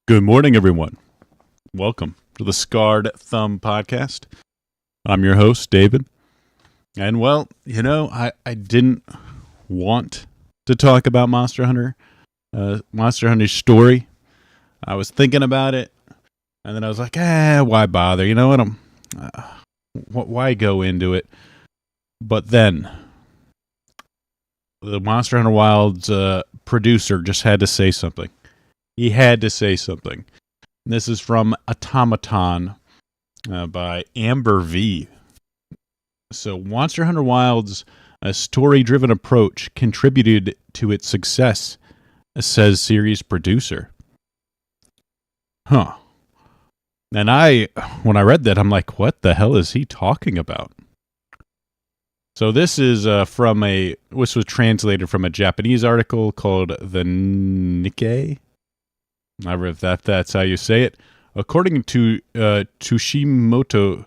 Good morning, everyone. Welcome to the Scarred Thumb Podcast. I'm your host, David. And well, I didn't want to talk about Monster Hunter, Monster Hunter's story. I was thinking about it, and then I was like, why bother? You know what? Why go into it? But then, the Monster Hunter Wilds producer just had to say something. He had to say something. This is from Automaton by Amber V. So, Monster Hunter Wilds' story-driven approach contributed to its success, says series producer. Huh. And when I read that, I'm like, what the hell is he talking about? So this is this was translated from a Japanese article called the Nikkei. I don't know if that's how you say it. According to Tushimoto,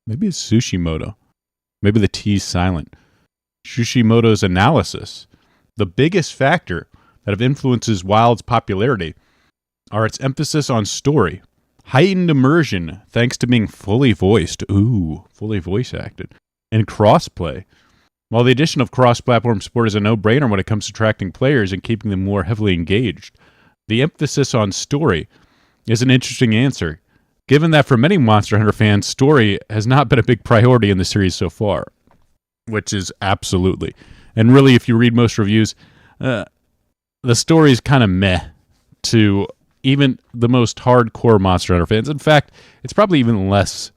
maybe it's Sushimoto. Maybe the T's silent. Tsushimoto's analysis, the biggest factor that influences Wild's popularity are its emphasis on story, heightened immersion thanks to being fully voice acted, and crossplay. While the addition of cross-platform support is a no-brainer when it comes to attracting players and keeping them more heavily engaged, the emphasis on story is an interesting answer, given that for many Monster Hunter fans, story has not been a big priority in the series so far, which is absolutely. And really, if you read most reviews, the story is kind of meh to even the most hardcore Monster Hunter fans. In fact, it's probably even less.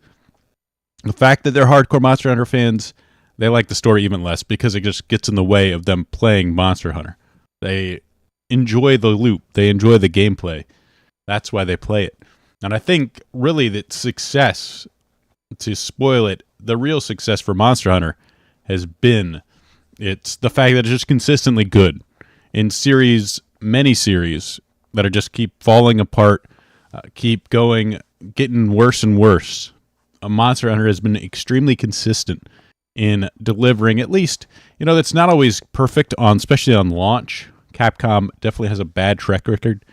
The fact that they're hardcore Monster Hunter fans, they like the story even less because it just gets in the way of them playing Monster Hunter. They enjoy the loop. They enjoy the gameplay. That's why they play it. And I think really that success, to spoil it, the real success for Monster Hunter has been it's the fact that it's just consistently good. In many series that are just keep falling apart, keep going, getting worse and worse. Monster Hunter has been extremely consistent in delivering, at least, that's not always perfect especially on launch. Capcom definitely has a bad track record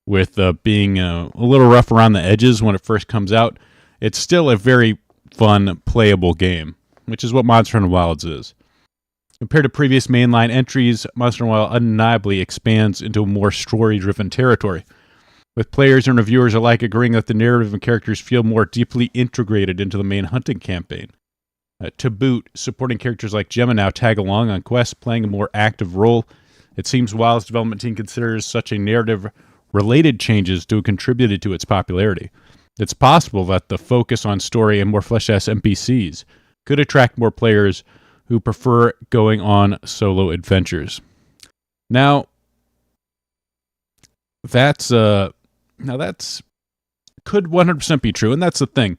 with being a little rough around the edges when it first comes out. It's still a very fun, playable game, which is what Monster Hunter Wilds is. Compared to previous mainline entries, Monster Hunter Wilds undeniably expands into a more story-driven territory, with players and reviewers alike agreeing that the narrative and characters feel more deeply integrated into the main hunting campaign. To boot, supporting characters like Gemma now tag along on quests, playing a more active role. It seems Wild's development team considers such a narrative-related changes to have contributed to its popularity. It's possible that the focus on story and more fleshed-out NPCs could attract more players who prefer going on solo adventures. Now, that's could 100% be true, and that's the thing.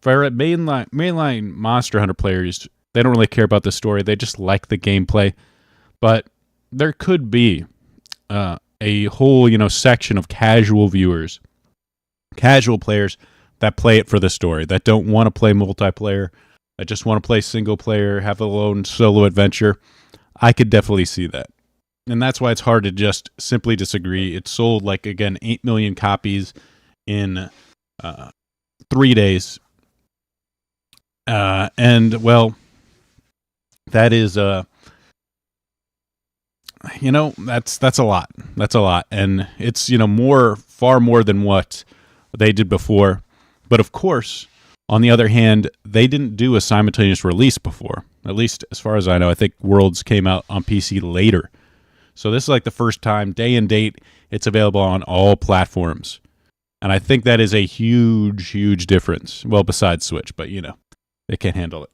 For mainline Monster Hunter players, they don't really care about the story. They just like the gameplay. But there could be a whole, section of casual viewers, casual players that play it for the story, that don't want to play multiplayer, that just want to play single player, have a lone solo adventure. I could definitely see that. And that's why it's hard to just simply disagree. It sold, 8 million copies in 3 days. And well, that is that's a lot. That's a lot, and it's far more than what they did before. But of course, on the other hand, they didn't do a simultaneous release before. At least as far as I know, I think Worlds came out on PC later. So this is the first time, day and date, it's available on all platforms, and I think that is a huge, huge difference. Well, besides Switch, but they can't handle it.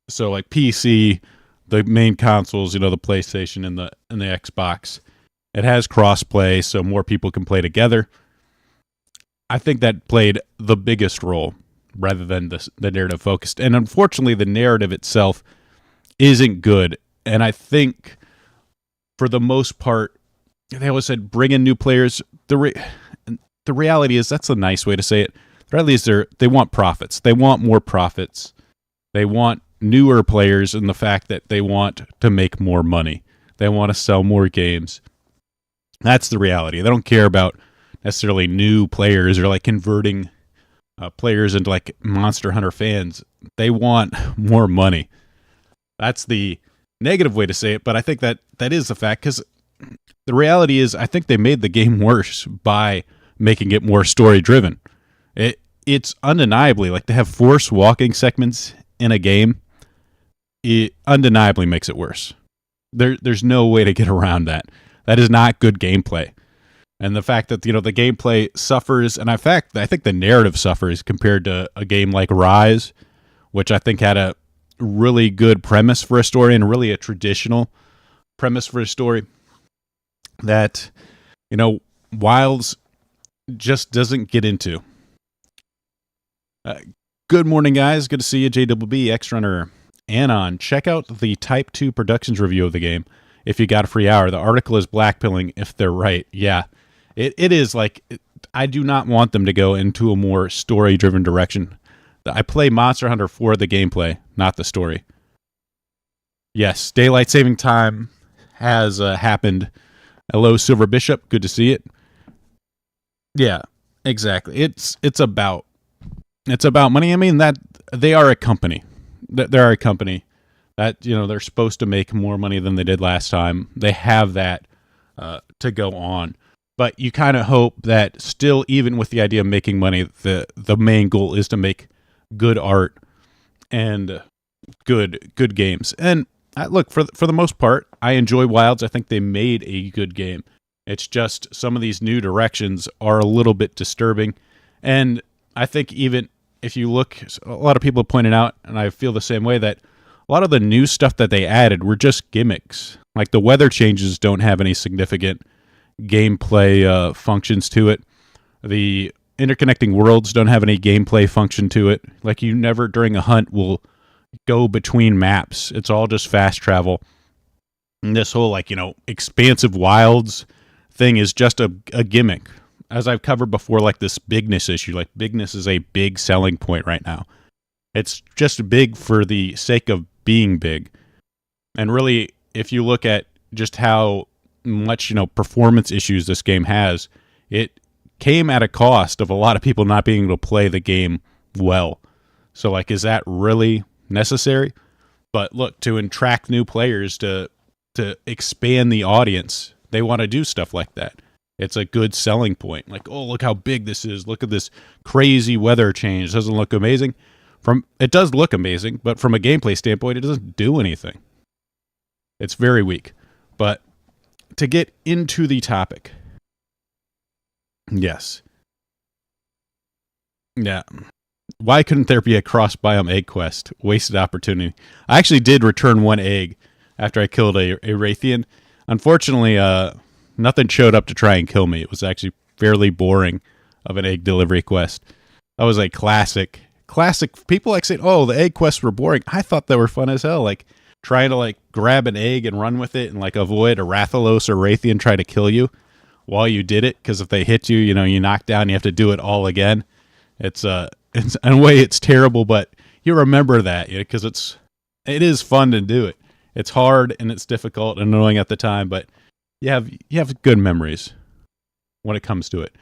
So PC, the main consoles, the PlayStation and the Xbox, it has crossplay, so more people can play together. I think that played the biggest role rather than the narrative focused. And unfortunately, the narrative itself isn't good. And I think for the most part, they always said bring in new players. The reality is that's a nice way to say it. Or at least they want profits. They want more profits. They want newer players in the fact that they want to make more money. They want to sell more games. That's the reality. They don't care about necessarily new players or like converting players into like Monster Hunter fans. They want more money. That's the negative way to say it, but I think that is the fact, because the reality is I think they made the game worse by making it more story driven. It's undeniably, like, to have forced walking segments in a game, it undeniably makes it worse. There's no way to get around that. That is not good gameplay. And the fact that, the gameplay suffers, and in fact, I think the narrative suffers compared to a game like Rise, which I think had a really good premise for a story and really a traditional premise for a story, that, Wilds just doesn't get into. Good morning, guys. Good to see you, JWB, X-Runner, Anon. Check out the Type 2 Productions review of the game if you got a free hour. The article is blackpilling if they're right. Yeah, it is like, I do not want them to go into a more story-driven direction. I play Monster Hunter for the gameplay, not the story. Yes, daylight saving time has happened. Hello, Silver Bishop. Good to see it. Yeah, exactly. It's about money. I mean, that they are a company. They're a company that, they're supposed to make more money than they did last time. They have that to go on. But you kind of hope that still, even with the idea of making money, the main goal is to make good art and good games. And look, for the most part, I enjoy Wilds. I think they made a good game. It's just some of these new directions are a little bit disturbing. And I think even if you look, a lot of people pointed out, and I feel the same way, that a lot of the new stuff that they added were just gimmicks. Like the weather changes don't have any significant gameplay functions to it. The interconnecting worlds don't have any gameplay function to it. Like, you never during a hunt will go between maps. It's all just fast travel. And this whole, expansive wilds thing is just a gimmick. As I've covered before, like this bigness issue, like bigness is a big selling point right now. It's just big for the sake of being big. And really, if you look at just how much, performance issues this game has, it came at a cost of a lot of people not being able to play the game well. So, is that really necessary? But look, to attract new players, to expand the audience, they want to do stuff like that. It's a good selling point. Like, oh, look how big this is. Look at this crazy weather change. Doesn't look amazing? It does look amazing, but from a gameplay standpoint, it doesn't do anything. It's very weak. But to get into the topic, yes. Yeah. Why couldn't there be a cross-biome egg quest? Wasted opportunity. I actually did return one egg after I killed a Raytheon. Unfortunately, nothing showed up to try and kill me. It was actually fairly boring of an egg delivery quest. That was a classic. People say, oh, the egg quests were boring. I thought they were fun as hell. Like, trying to grab an egg and run with it and avoid a Rathalos or Raytheon try to kill you while you did it. Because if they hit you, you knock down, you have to do it all again. It's in a way it's terrible, but you remember that, because it is fun to do it. It's hard and it's difficult and annoying at the time, but you have good memories when it comes to it.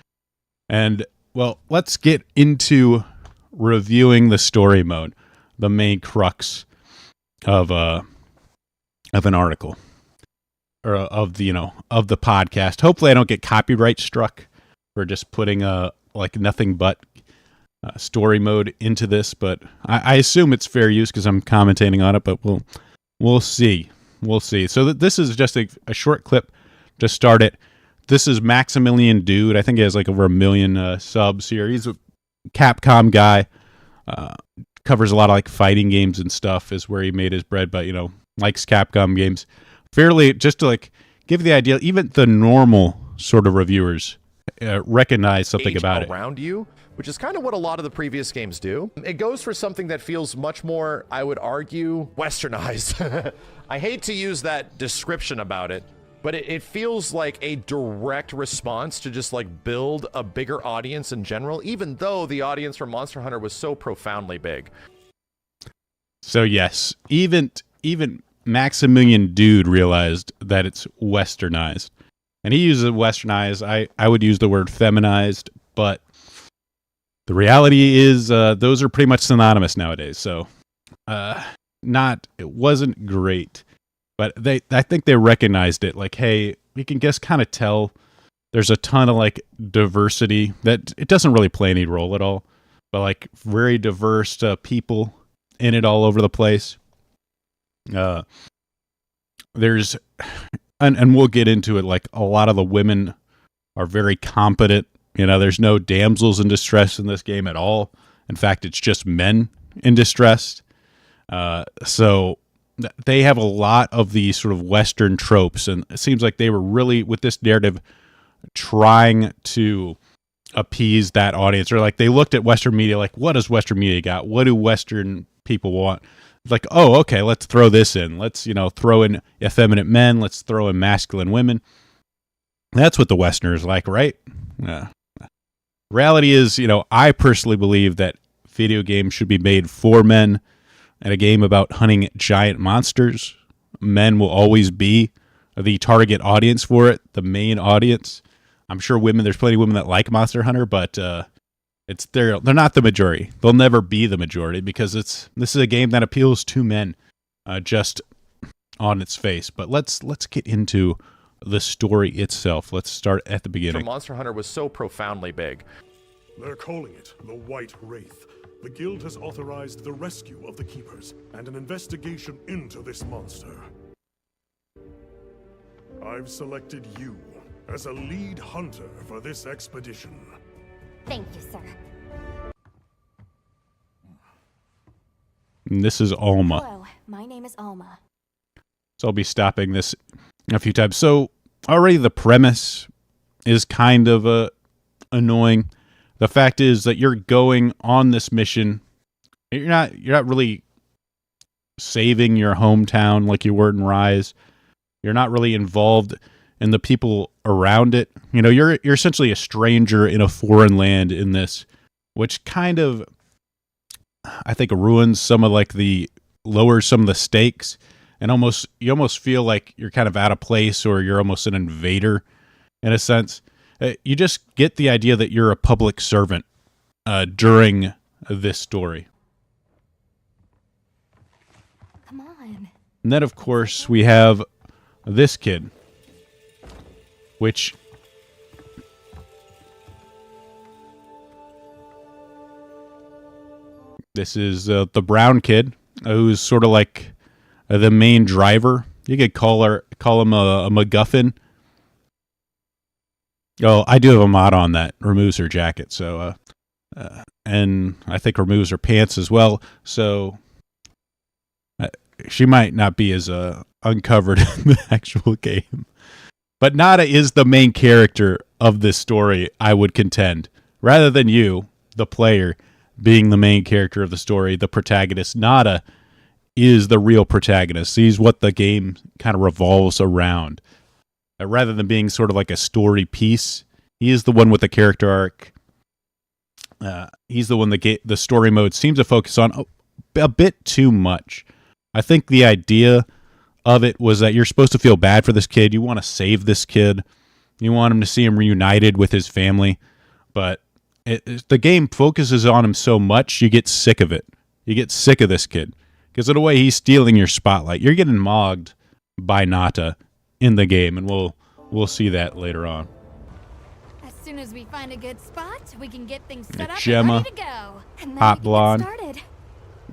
And, well, let's get into reviewing the story mode, the main crux of an article, or of the podcast. Hopefully I don't get copyright struck for just putting nothing but story mode into this, but I assume it's fair use because I'm commentating on it, but we'll see. So this is just a short clip to start it. This is Maximilian Dude. I think he has over 1 million subs here. He's a Capcom guy. Covers a lot of fighting games and stuff, is where he made his bread, but likes Capcom games fairly. Just to give the idea, even the normal sort of reviewers recognize something about it around you, which is kind of what a lot of the previous games do. It goes for something that feels much more, I would argue, westernized. I hate to use that description about it, but it feels like a direct response to just build a bigger audience in general, even though the audience for Monster Hunter was so profoundly big. So yes, even Maximilian Dude realized that it's westernized. And he uses westernized. I would use the word feminized, but the reality is those are pretty much synonymous nowadays. So it wasn't great, but I think they recognized it. Like, hey, we can just kind of tell there's a ton of like diversity that it doesn't really play any role at all, but like very diverse people in it all over the place. There's, and we'll get into it. Like a lot of the women are very competent. You know, there's no damsels in distress in this game at all. In fact, it's just men in distress. So they have a lot of these sort of Western tropes, and it seems like they were really, with this narrative, trying to appease that audience. Or like they looked at Western media, like, what does Western media got? What do Western people want? Like, oh, okay, let's throw this in. Let's, throw in effeminate men. Let's throw in masculine women. That's what the Westerners like, right? Reality is, I personally believe that video games should be made for men, and a game about hunting giant monsters. Men will always be the target audience for it, the main audience. I'm sure there's plenty of women that like Monster Hunter, but they're not the majority. They'll never be the majority because this is a game that appeals to men just on its face. But let's get into the story itself. Let's start at the beginning. Monster Hunter was so profoundly big. They're calling it the White Wraith. The Guild has authorized the rescue of the Keepers and an investigation into this monster. I've selected you as a lead hunter for this expedition. Thank you, sir. And this is Alma. Hello, my name is Alma. So I'll be stopping this a few times. So already the premise is kind of annoying. The fact is that you're going on this mission. You're not really saving your hometown like you were in Rise. You're not really involved in the people around it. You're essentially a stranger in a foreign land in this, which kind of, I think, ruins some of lowers some of the stakes, and you almost feel like you're kind of out of place, or you're almost an invader in a sense. You just get the idea that you're a public servant during this story. Come on. And then, of course, we have this kid, which this is the brown kid who's sort of like the main driver. You could call him a MacGuffin. Oh, I do have a mod on that removes her jacket, so and I think removes her pants as well. So she might not be as uncovered in the actual game. But Nada is the main character of this story, I would contend. Rather than you, the player, being the main character of the story, the protagonist, Nada is the real protagonist. He's what the game kind of revolves around. Rather than being sort of like a story piece, he is the one with the character arc. He's the one the story mode seems to focus on a bit too much. I think the idea of it was that you're supposed to feel bad for this kid. You want to save this kid. You want him to see him reunited with his family. But the game focuses on him so much, you get sick of it. You get sick of this kid. Because in a way, he's stealing your spotlight. You're getting mogged by Nata in the game, and we'll see that later on. As soon as we find a good spot, we can get things set up Gemma, and ready to go. And then hot we can blonde. get started.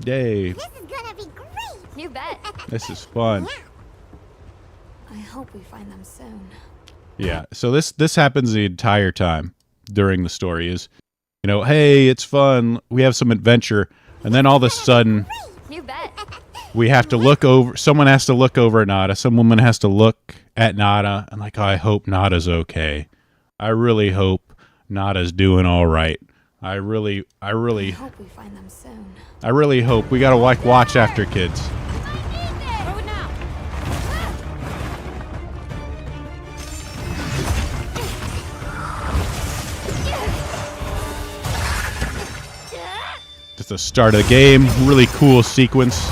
Yay. This is gonna be great! You bet. This is fun. I hope we find them soon. Yeah, so this happens the entire time during the story is, hey, it's fun. We have some adventure. And then all of a sudden, You bet. we have to look over. Someone has to look over at Nada. Some woman has to look at Nada. And like, oh, I hope Nada's okay. I really hope Nada's doing all right. I really I hope we find them soon. I really hope. We gotta watch after kids. Throw it now. Just the start of the game. Really cool sequence.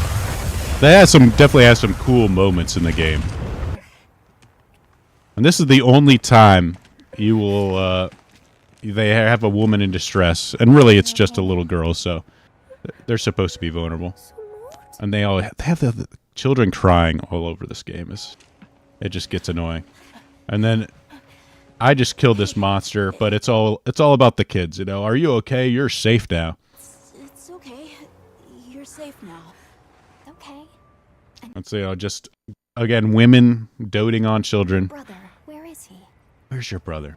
That definitely has some cool moments in the game. And this is the only time you will, they have a woman in distress. And really, it's just a little girl, so they're supposed to be vulnerable. And they have the children crying all over this game. It just gets annoying. And then I just killed this monster, but it's all about the kids, you know. Are you okay? You're safe now. It's okay. You're safe now. Okay. Let's see, just again, women doting on children. Brother, where is he? Where's your brother?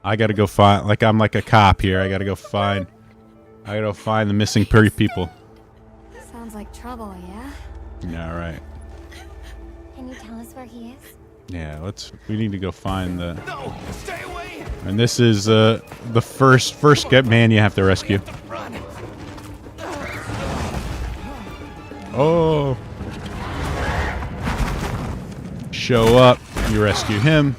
I gotta go find, like I'm like a cop here. I gotta go find the missing people. Sounds like trouble, yeah? Yeah, right. Can you tell us where he is? Yeah, we need to go find the. No, stay away. And this is the first man you have to rescue. Run. Oh. Show up, you rescue him.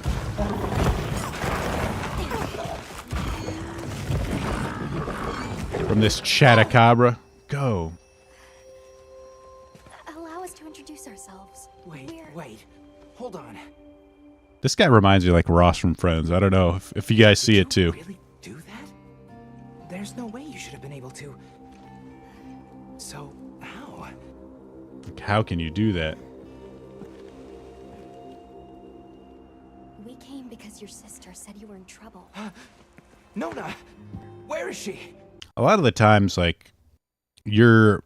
From this Chatacabra. Go. Allow us to introduce ourselves. Wait. Hold on. This guy reminds me of like Ross from Friends. I don't know if you guys see it too. Really do that? There's no way you should have been able to. So, how? Like, how can you do that? We came because your sister said you were in trouble. Nona! Where is she? A lot of the times, like, you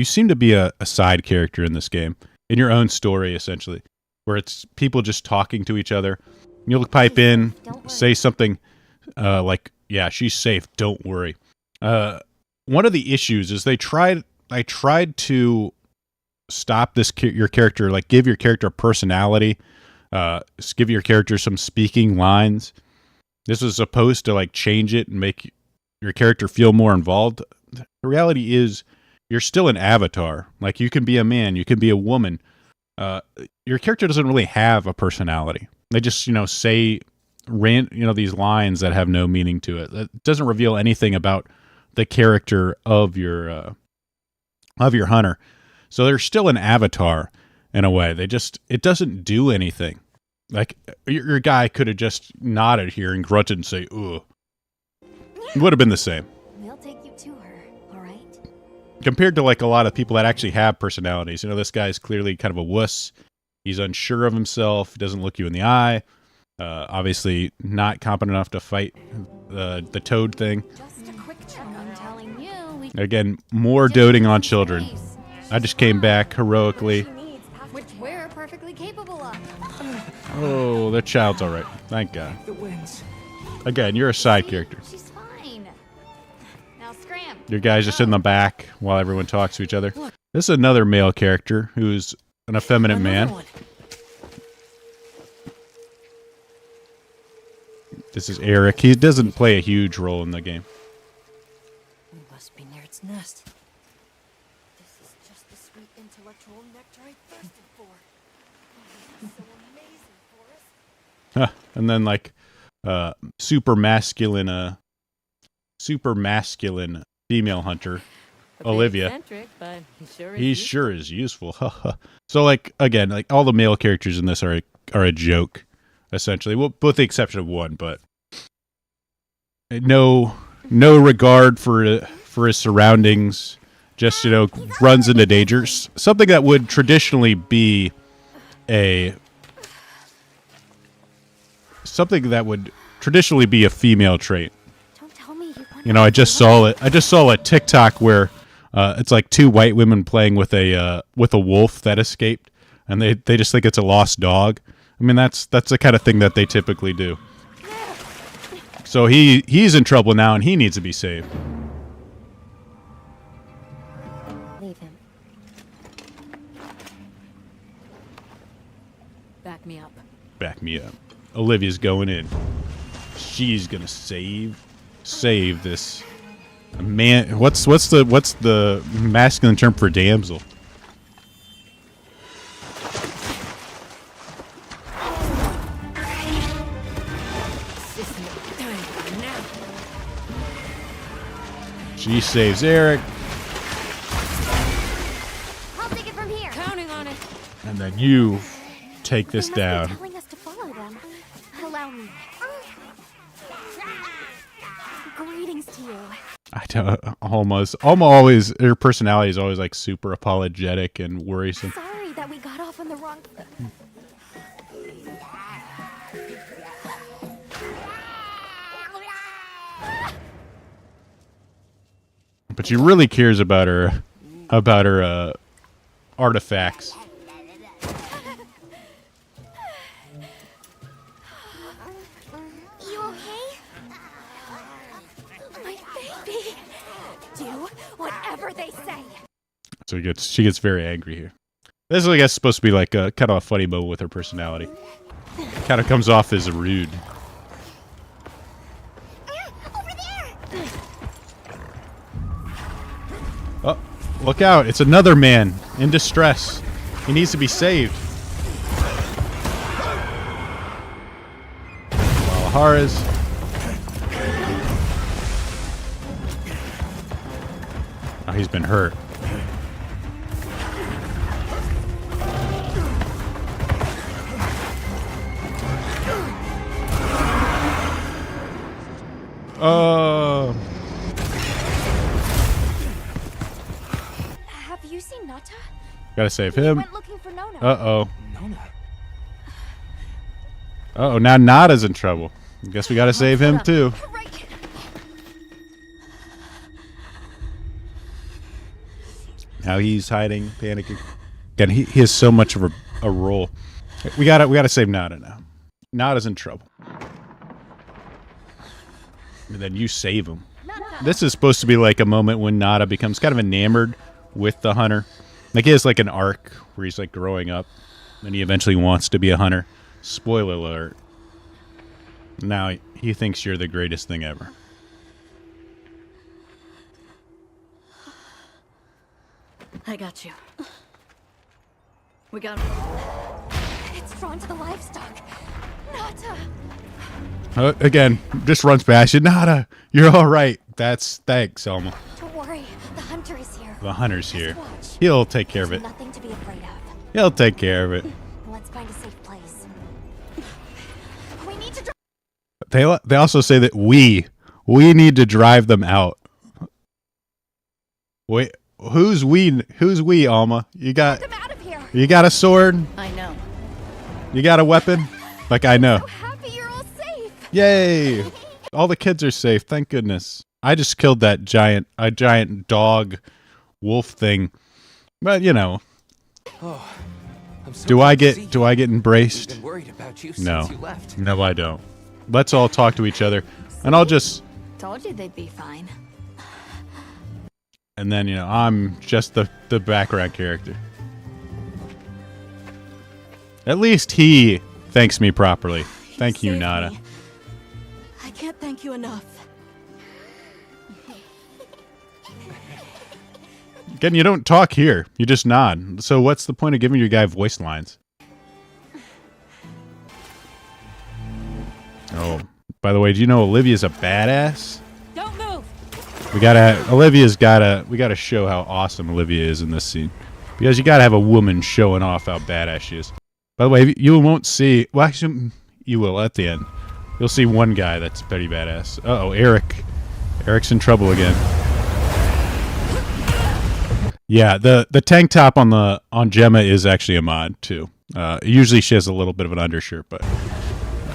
seem to be a side character in this game, in your own story, essentially, where it's people just talking to each other. You'll pipe in, say something like, yeah, she's safe, don't worry. One of the issues is I tried to stop your character, like give your character a personality, give your character some speaking lines. This was supposed to like change it and make your character feel more involved. The reality is you're still an avatar. Like you can be a man, you can be a woman. Your character doesn't really have a personality. They just, say these lines that have no meaning to it. It doesn't reveal anything about the character of your hunter. So they're still an avatar in a way. It doesn't do anything. Like your guy could have just nodded here and grunted and say, "Ugh." It would have been the same. We'll take you to her, all right? Compared to like a lot of people that actually have personalities. This guy's clearly kind of a wuss. He's unsure of himself. He doesn't look you in the eye. Obviously not competent enough to fight the toad thing. Just a quick check. I'm telling you, Again, more doting on children. I just came back heroically. which we're perfectly capable of. Oh, the child's all right. Thank God. The winds. Again, you're a side character. She's fine. Now scram. Your guy's just in the back while everyone talks to each other. This is another male character who's an effeminate man. This is Eric. He doesn't play a huge role in the game. We must be near its nest. This is just the sweet intellectual nectar I thirsted for. This is so amazing, Forrest. And then like super masculine female hunter, Olivia. Eccentric, but He sure is useful. So like again, like all the male characters in this are a joke, essentially. Well, with the exception of one, but no regard for his surroundings. Just runs into dangers. Something that would traditionally be a female trait. Don't tell me you want I just saw it. I just saw a TikTok where it's like two white women playing with a wolf that escaped, and they just think it's a lost dog. I mean, that's the kind of thing that they typically do. So he's in trouble now, and he needs to be saved. leave him. Back me up. Back me up. Olivia's going in. She's gonna save this man. What's the masculine term for damsel? She saves Eric, I'll take it from here. Counting on it. and then you take this They must be down. telling us to follow them. things to you. I don't almost always her personality is always like super apologetic and worrisome. Sorry that we got off on the wrong. But she really cares about her artifacts. You okay? My baby. Do whatever they say. So she gets very angry here. This is, I guess, supposed to be like a kind of a funny moment with her personality. Kind of comes off as rude. Over there. Oh, look out! It's another man in distress. He needs to be saved. Valhara's. Oh, he's been hurt. Have you seen Nata? Gotta save He him. went looking for Nona. Uh-oh. Nona. Uh-oh, now Nada's in trouble. Guess we gotta save him too. Right. Now he's hiding, panicking. Again, he has so much of a role. We gotta save Nada now. Nada's in trouble. And then you save him. This is supposed to be like a moment when Nada becomes kind of enamored with the hunter. Like he has like an arc where he's like growing up, and he eventually wants to be a hunter. Spoiler alert. Now he thinks you're the greatest thing ever. I got you. We got. It's drawn to the livestock. Nata. Again, just runs past you. Nada, you're all right. Thanks, Selma. Don't worry. The hunter is here. The hunter's here. Just watch. He'll take care of There's it. nothing to be afraid of. He'll take care of it. Let's find a safe place. We need to. They also say that we need to drive them out. Wait, who's we? Who's we, Alma? You got Get them out of here. you got a sword? I know. You got a weapon? Like I know. So happy you're all safe. Yay! All the kids are safe. Thank goodness. I just killed that giant dog wolf thing. But you know, Oh, I'm so do glad I to see get you. embraced? We've been worried about you No. since you left. No, I don't. Let's all talk to each other, and I'll just. Told you they'd be fine. And then, you know, I'm just the background character. At least he thanks me properly. Thank you, saved Nada. me. I can't thank you enough. Again, you don't talk here. You just nod. So what's the point of giving your guy voice lines? Oh, by the way, do you know Olivia's a badass? Don't move. We gotta show how awesome Olivia is in this scene. Because you gotta have a woman showing off how badass she is. By the way, you won't see, well actually, you will at the end. You'll see one guy that's pretty badass. Uh-oh, Eric. Eric's in trouble again. Yeah, the tank top on Gemma is actually a mod too. Usually she has a little bit of an undershirt, but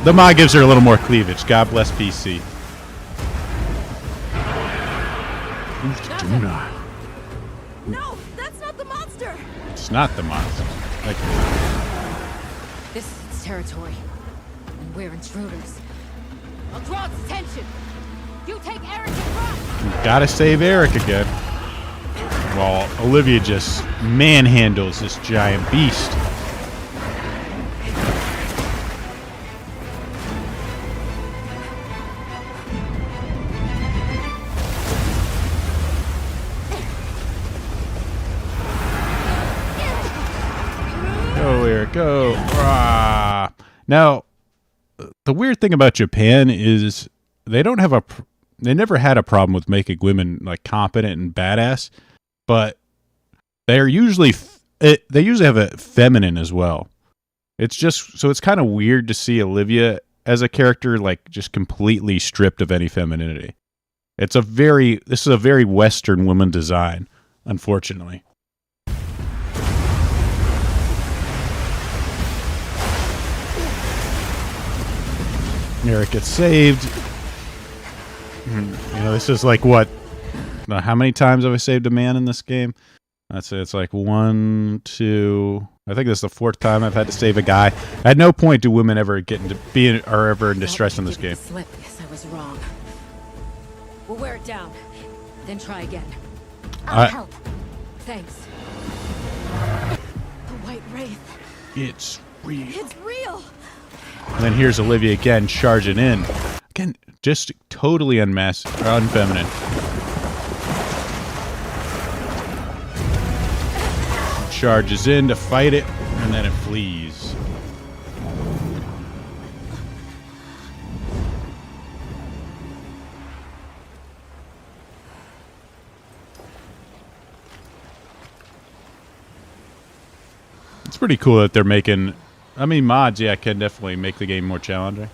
the mod gives her a little more cleavage. God bless PC. Do not. No, that's not the monster. It's not the monster. Like, This is its territory, and we're intruders. I'll draw its attention. You take Eric and run. gotta save Eric again. While Olivia just manhandles this giant beast. Go, Eric, go. Rah. Now, the weird thing about Japan is they don't have they never had a problem with making women like competent and badass, but they're usually they usually have a feminine as well. It's just so it's kind of weird to see Olivia as a character like just completely stripped of any femininity. This is a very Western woman design, unfortunately. Eric gets saved. This is like what? How many times have I saved a man in this game? I'd say it's like 1, 2. I think this is the 4th time I've had to save a guy. At no point do women ever get are ever in distress in this game. Slip. Guess I was wrong. We'll wear it down, then try again. I'll help. Thanks. The White Wraith. It's real. It's real. And then here's Olivia again charging in. Again, just totally unfeminine. Charges in to fight it, and then it flees. It's pretty cool that they're making... I mean, mods, yeah, can definitely make the game more challenging.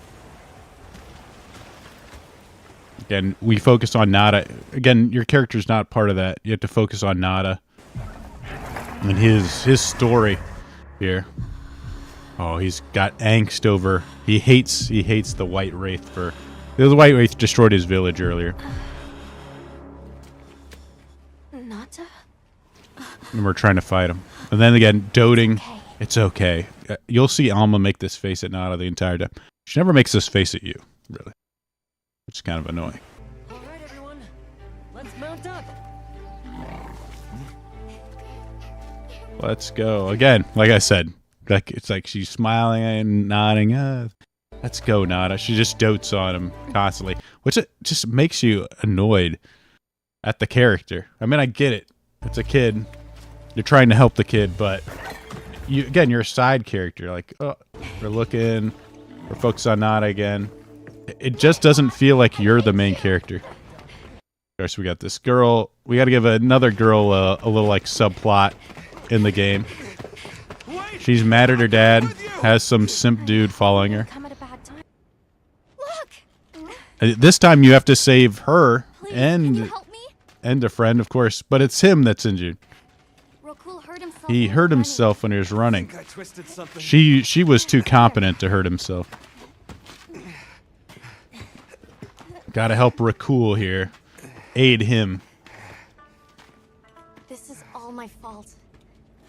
Again, we focus on Nada. Again, your character's not part of that. You have to focus on Nada. And his story here. Oh, he's got angst over... He hates the White Wraith for... The White Wraith destroyed his village earlier. Nata? And we're trying to fight him. And then again, doting. It's okay. You'll see Alma make this face at Nada the entire time. She never makes this face at you, really. Which is kind of annoying. All right, everyone. Let's mount up. Let's go. Again, like I said, it's like she's smiling and nodding. Let's go, Nada. She just dotes on him constantly, which it just makes you annoyed at the character. I mean, I get it. It's a kid. You're trying to help the kid, but you're a side character. Like, oh, we're looking. We're focused on Nada again. It just doesn't feel like you're the main character. Of course, we got this girl. We got to give another girl a little, like, subplot in the game. She's mad at her dad, has some simp dude following her. Come at a bad time. Look! This time you have to save her Please, can you help me? and a friend, of course, but it's him that's injured. Rakul hurt himself. He when hurt running. himself when he was running. I twisted something. She was too competent to hurt himself. Gotta help Rakul here. Aid him. This is all my fault.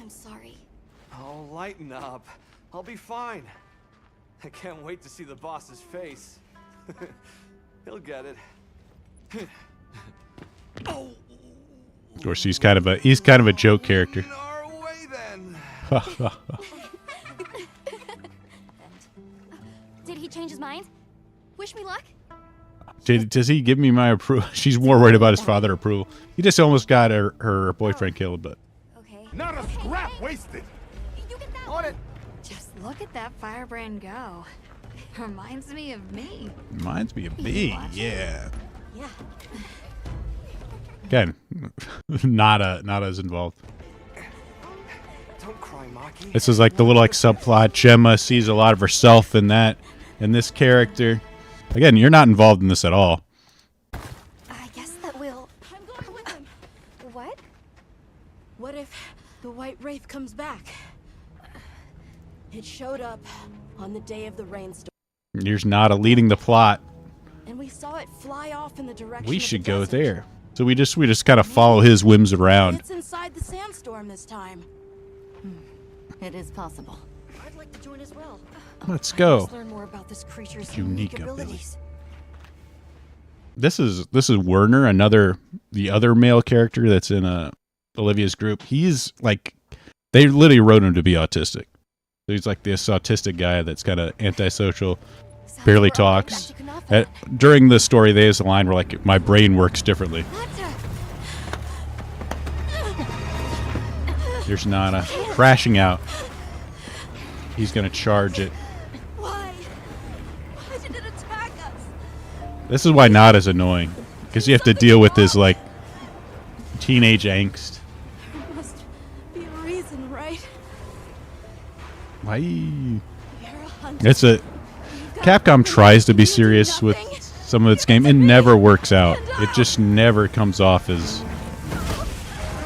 I'm sorry. Oh, lighten up. I'll be fine. I can't wait to see the boss's face. He'll get it. Oh. Of course, he's kind of a joke character. Our way then. Did he change his mind? Wish me luck? Does he give me my approval? She's more worried about his father approval. He just almost got her boyfriend killed, but... Okay. Not a scrap wasted. You get that On one. it. Just look at that firebrand go. Reminds me of me. Reminds me of me, yeah. Yeah. Again, Nada's involved. Don't cry, Maki. This is like the little like subplot. Gemma sees a lot of herself in this character. Again, you're not involved in this at all. I guess that we'll... I'm going with him. What? What if the White Wraith comes back? It showed up on the day of the rainstorm, Here's Nada leading the plot. and we saw it fly off in the direction We of the should go desert. there. So we just kind of follow his whims around. It's inside the sandstorm this time. It is possible. I'd like to join as well. Let's I go. must learn more about this creature's Unique unique ability. abilities. This is Werner, the other male character that's in Olivia's group. He's like, they literally wrote him to be autistic. So he's like this autistic guy that's kind of antisocial, barely talks. During the story, there's a line where like my brain works differently. There's Nana crashing out. He's gonna charge it. Why? Why did it attack us? This is why Nada's annoying, because you have to deal with this like teenage angst. There must be a reason, right? Why? You're a hunter. It's a You've got Capcom nothing tries to be you do serious with nothing. some of its game, it never works out. It just never comes off as...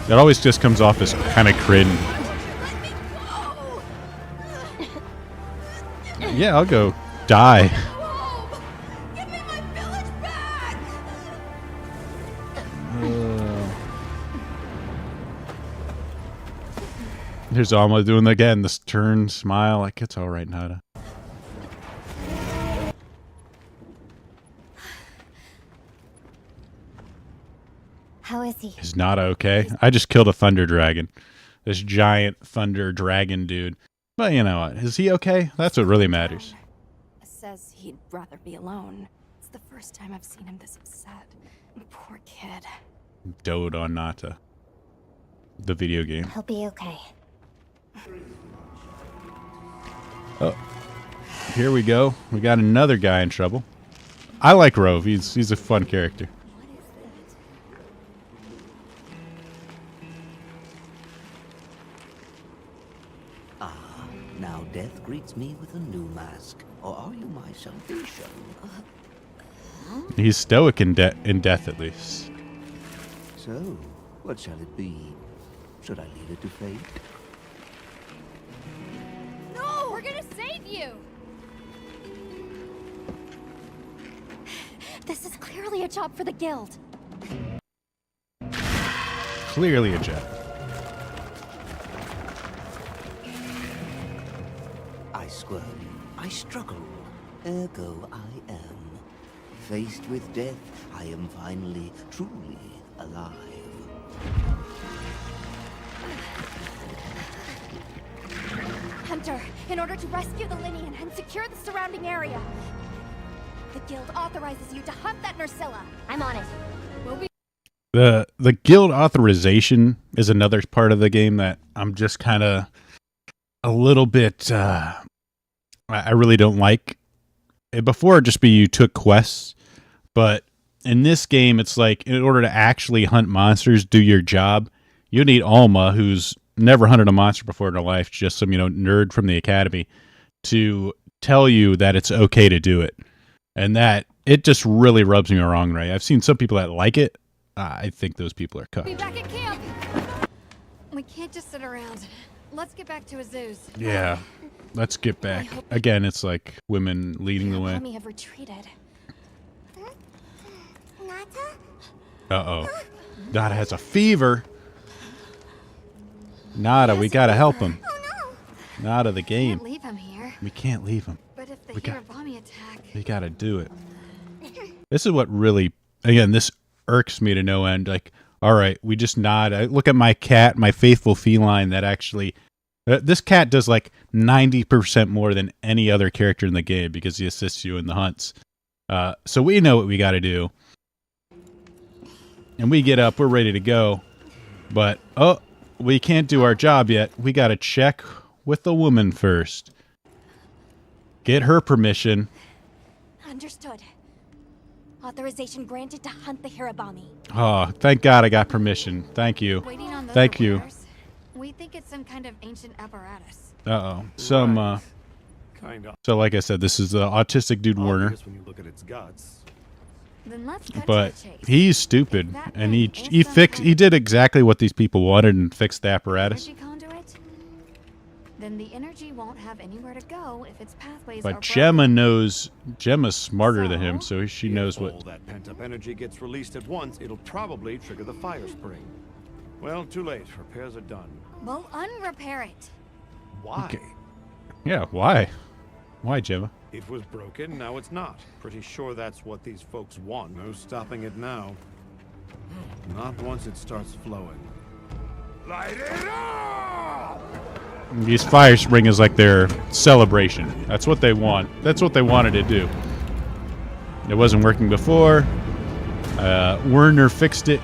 It always just comes off as kind of cringe. Yeah, I'll go die. Give me my village back! Here's Alma doing again this turn smile like it's all right, Nada. How is he? Is Nada okay? I just killed a thunder dragon. This giant thunder dragon dude. But you know what? Is he okay? That's what really matters. Says he'd rather be alone. It's the first time I've seen him this upset. Poor kid. Dote on Nata. The video game. He'll be okay. Oh. Here we go. We got another guy in trouble. I like Rove. He's a fun character. Now death greets me with a new mask. Or are you my salvation? He's stoic in death, at least. So, what shall it be? Should I leave it to fate? No! We're gonna save you! This is clearly a job for the guild. Clearly a jet. I squirm, I struggle, ergo I am. Faced with death, I am finally, truly alive. Hunter, in order to rescue the Linian and secure the surrounding area, the guild authorizes you to hunt that Nursilla. I'm on it. We'll be The guild authorization is another part of the game that I'm just kind of a little bit I really don't like. Before it'd just be you took quests, but in this game it's like in order to actually hunt monsters, do your job, you need Alma, who's never hunted a monster before in her life, just some nerd from the academy, to tell you that it's okay to do it. And that it just really rubs me the wrong way. I've seen some people that like it. I think those people are Be cooked. back at camp. We can't just sit around. Let's get back to Azu's. Yeah. Let's get back. Again, it's like women leading the way. Army have retreated. Nata? Uh-oh. Nada has a fever. Nada, we gotta help him. Oh Nada, the game. Can't leave him here. We can't leave him. But if they We hear got- a bombing attack, We gotta do it. This is what really, again, this irks me to no end. Like, all right, we just nod. I look at my cat, my faithful feline that actually, this cat does like 90% more than any other character in the game because he assists you in the hunts. So we know what we gotta do. And we get up, we're ready to go. But, oh, we can't do our job yet. We gotta check with the woman first. Get her permission. Understood. Authorization granted to hunt the Hirabami. Oh, thank God I got permission. Thank you. waiting on those Thank you. repairs, we think it's some kind of ancient apparatus. Uh-oh. Some, Kind of. so like I said, this is the autistic dude Warner, Obvious when you look at its guts. Then let's cut but to the chase. he's stupid, That and thing he is some fixed, kind he of did exactly what these people wanted and fixed the apparatus. energy conduit? Then the energy won't have anywhere to go if its pathways are But broken. Gemma knows, Gemma's smarter than him, so she If knows all what. that pent-up energy gets released at once, it'll probably trigger the fire spring. Well, too late. Repairs are done. We'll unrepair it. Why? Okay. Yeah, why? Why, Gemma? It was broken, now it's not. Pretty sure that's what these folks want. No stopping it now. Not once it starts flowing. Light it up! These fire spring is like their celebration. That's what they want. That's what they wanted to do. It wasn't working before. Werner fixed it.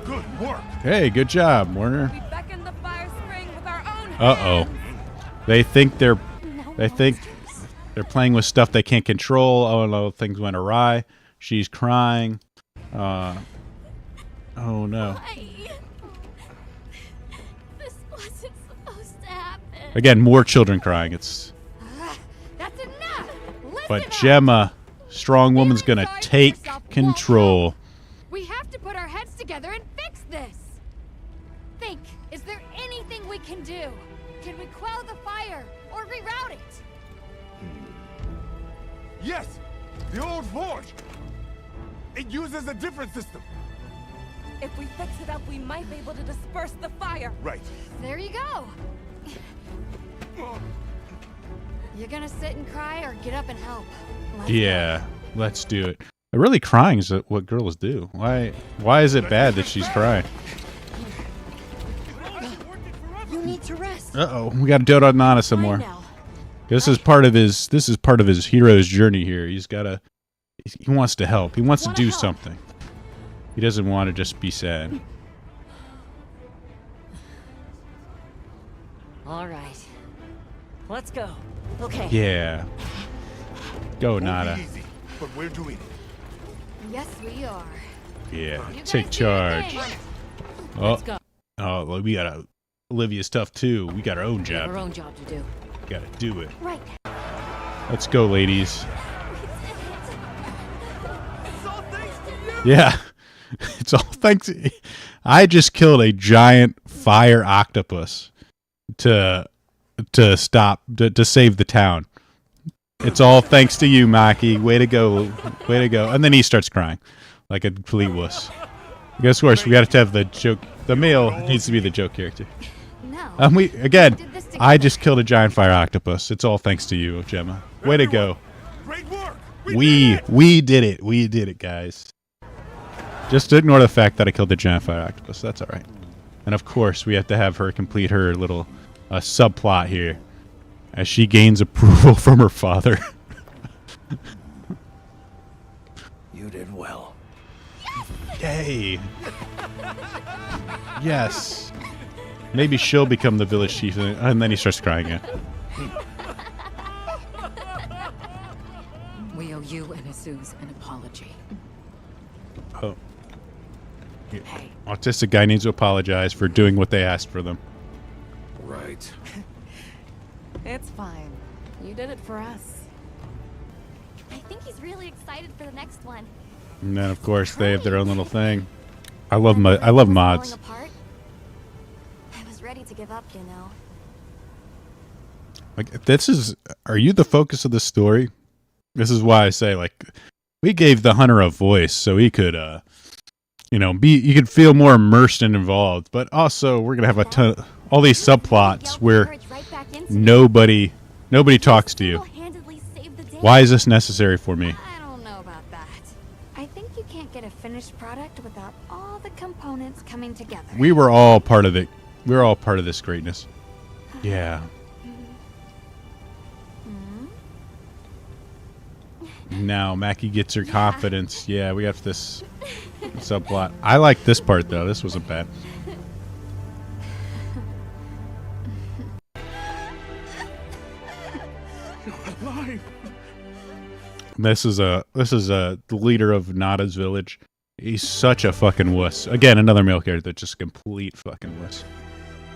Good work! Hey, good job, Werner. We beckon the fire spring with our own Uh-oh. They think they're playing with stuff they can't control. Oh no, things went awry. She's crying. Oh no. This wasn't supposed to happen. Again, more children crying. It's That's enough! But Gemma, strong woman's gonna take control. We have to put our heads together and fix this. Think, is there anything we can do? Can we quell the fire or reroute it? Yes! The old forge! It uses a different system. If we fix it up, we might be able to disperse the fire. Right. There you go. You're gonna sit and cry or get up and help? Yeah, let's do it. Really, crying is what girls do. Why is it bad that she's crying? You need to rest. Uh-oh, we got to dote on Nana some more. This is part of his hero's journey here. He wants to help. He wants to do something. He doesn't want to just be sad. All right. Let's go. Okay. Yeah. Go, Nada. Easy, but we're doing it. Yes, we are. Yeah, You take guys do your charge. thing. Oh, oh, well, we got Olivia's stuff too. We got our own We have job. our own job to do. Gotta do it. Right. Let's go, ladies. Yeah. It's all thanks. I just killed a giant fire octopus to save the town. It's all thanks to you, Maki. Way to go. Way to go. And then he starts crying like a complete wuss. I guess, of course, we got to have the joke. The male needs to be the joke character. No. I just killed a giant fire octopus. It's all thanks to you, Gemma. Way to go. Great work! We did it. We did it, guys. Just ignore the fact that I killed the giant fire octopus. That's all right. And of course, we have to have her complete her little subplot here, as she gains approval from her father. You did well. Yay! Yes. Maybe she'll become the village chief, and then he starts crying again. We owe you and Jesus an apology. Oh. Yeah. Autistic guy needs to apologize for doing what they asked for them. Right. It's fine. You did it for us. I think he's really excited for the next one. And then, of course, they have their own little thing. I love mods. Apart. I was ready to give up, you know. Like, are you the focus of the story? This is why I say, like, we gave the hunter a voice so he could, you could feel more immersed and involved. But also, we're going to have all these subplots where nobody talks to you. Why is this necessary for me? I don't know about that. I think you can't get a finished product without all the components coming together. We were all part of it. We were all part of this greatness. Yeah. Now Mackie gets her confidence. Yeah, we have this subplot. I like this part though. This wasn't bad. This is the leader of Nada's village. He's such a fucking wuss. Again, another male character, just a complete fucking wuss.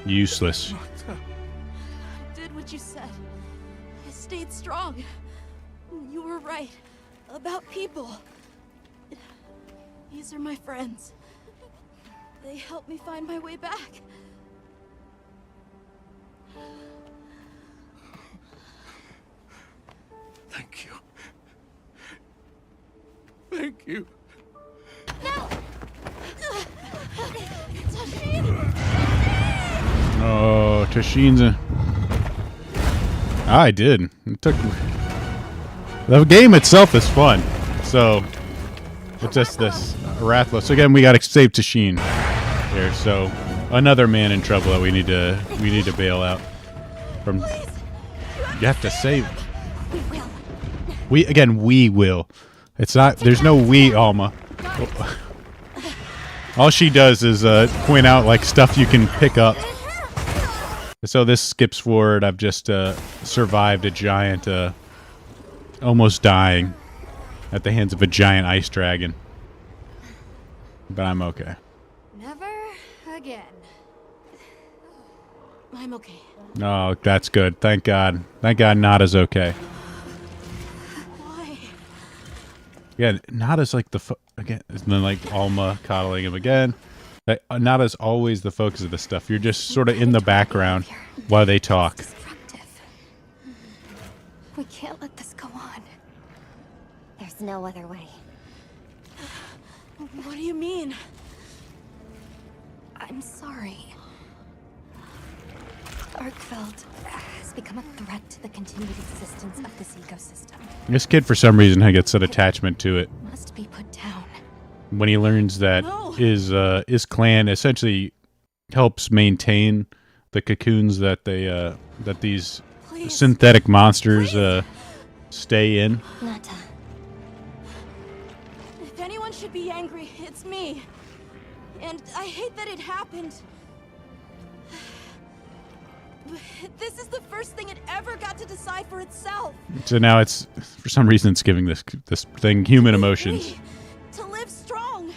Useless. I did what you said. I stayed strong. You were right about people. These are my friends. They helped me find my way back. Thank you. Thank you. No! Oh, Tashin's I did. It took. The game itself is fun, so it's just this Rathless. So again, we got to save Tashin here. So another man in trouble that we need to bail out from. You have to save. We will. It's not. There's no we, Alma. All she does is point out like stuff you can pick up. So this skips forward. I've just survived a giant, almost dying at the hands of a giant ice dragon. But I'm okay. Never again. I'm okay. Oh, that's good. Thank God. Thank God Nada's okay. Again, not as like again, and then like Alma coddling him again. Not as always the focus of the stuff. You're just sort of in the background while they talk. Destructive. We can't let this go on. There's no other way. What do you mean? I'm sorry. Arkfeld has become a threat to the continued existence of this ecosystem. This kid, for some reason, gets an attachment to it. Must be put down. When he learns that his clan essentially helps maintain the cocoons that these synthetic monsters stay in. Nata. If anyone should be angry, it's me. And I hate that it happened. This is the first thing it ever got to decide for itself. So now it's, for some reason, it's giving this thing human emotions. To live strong.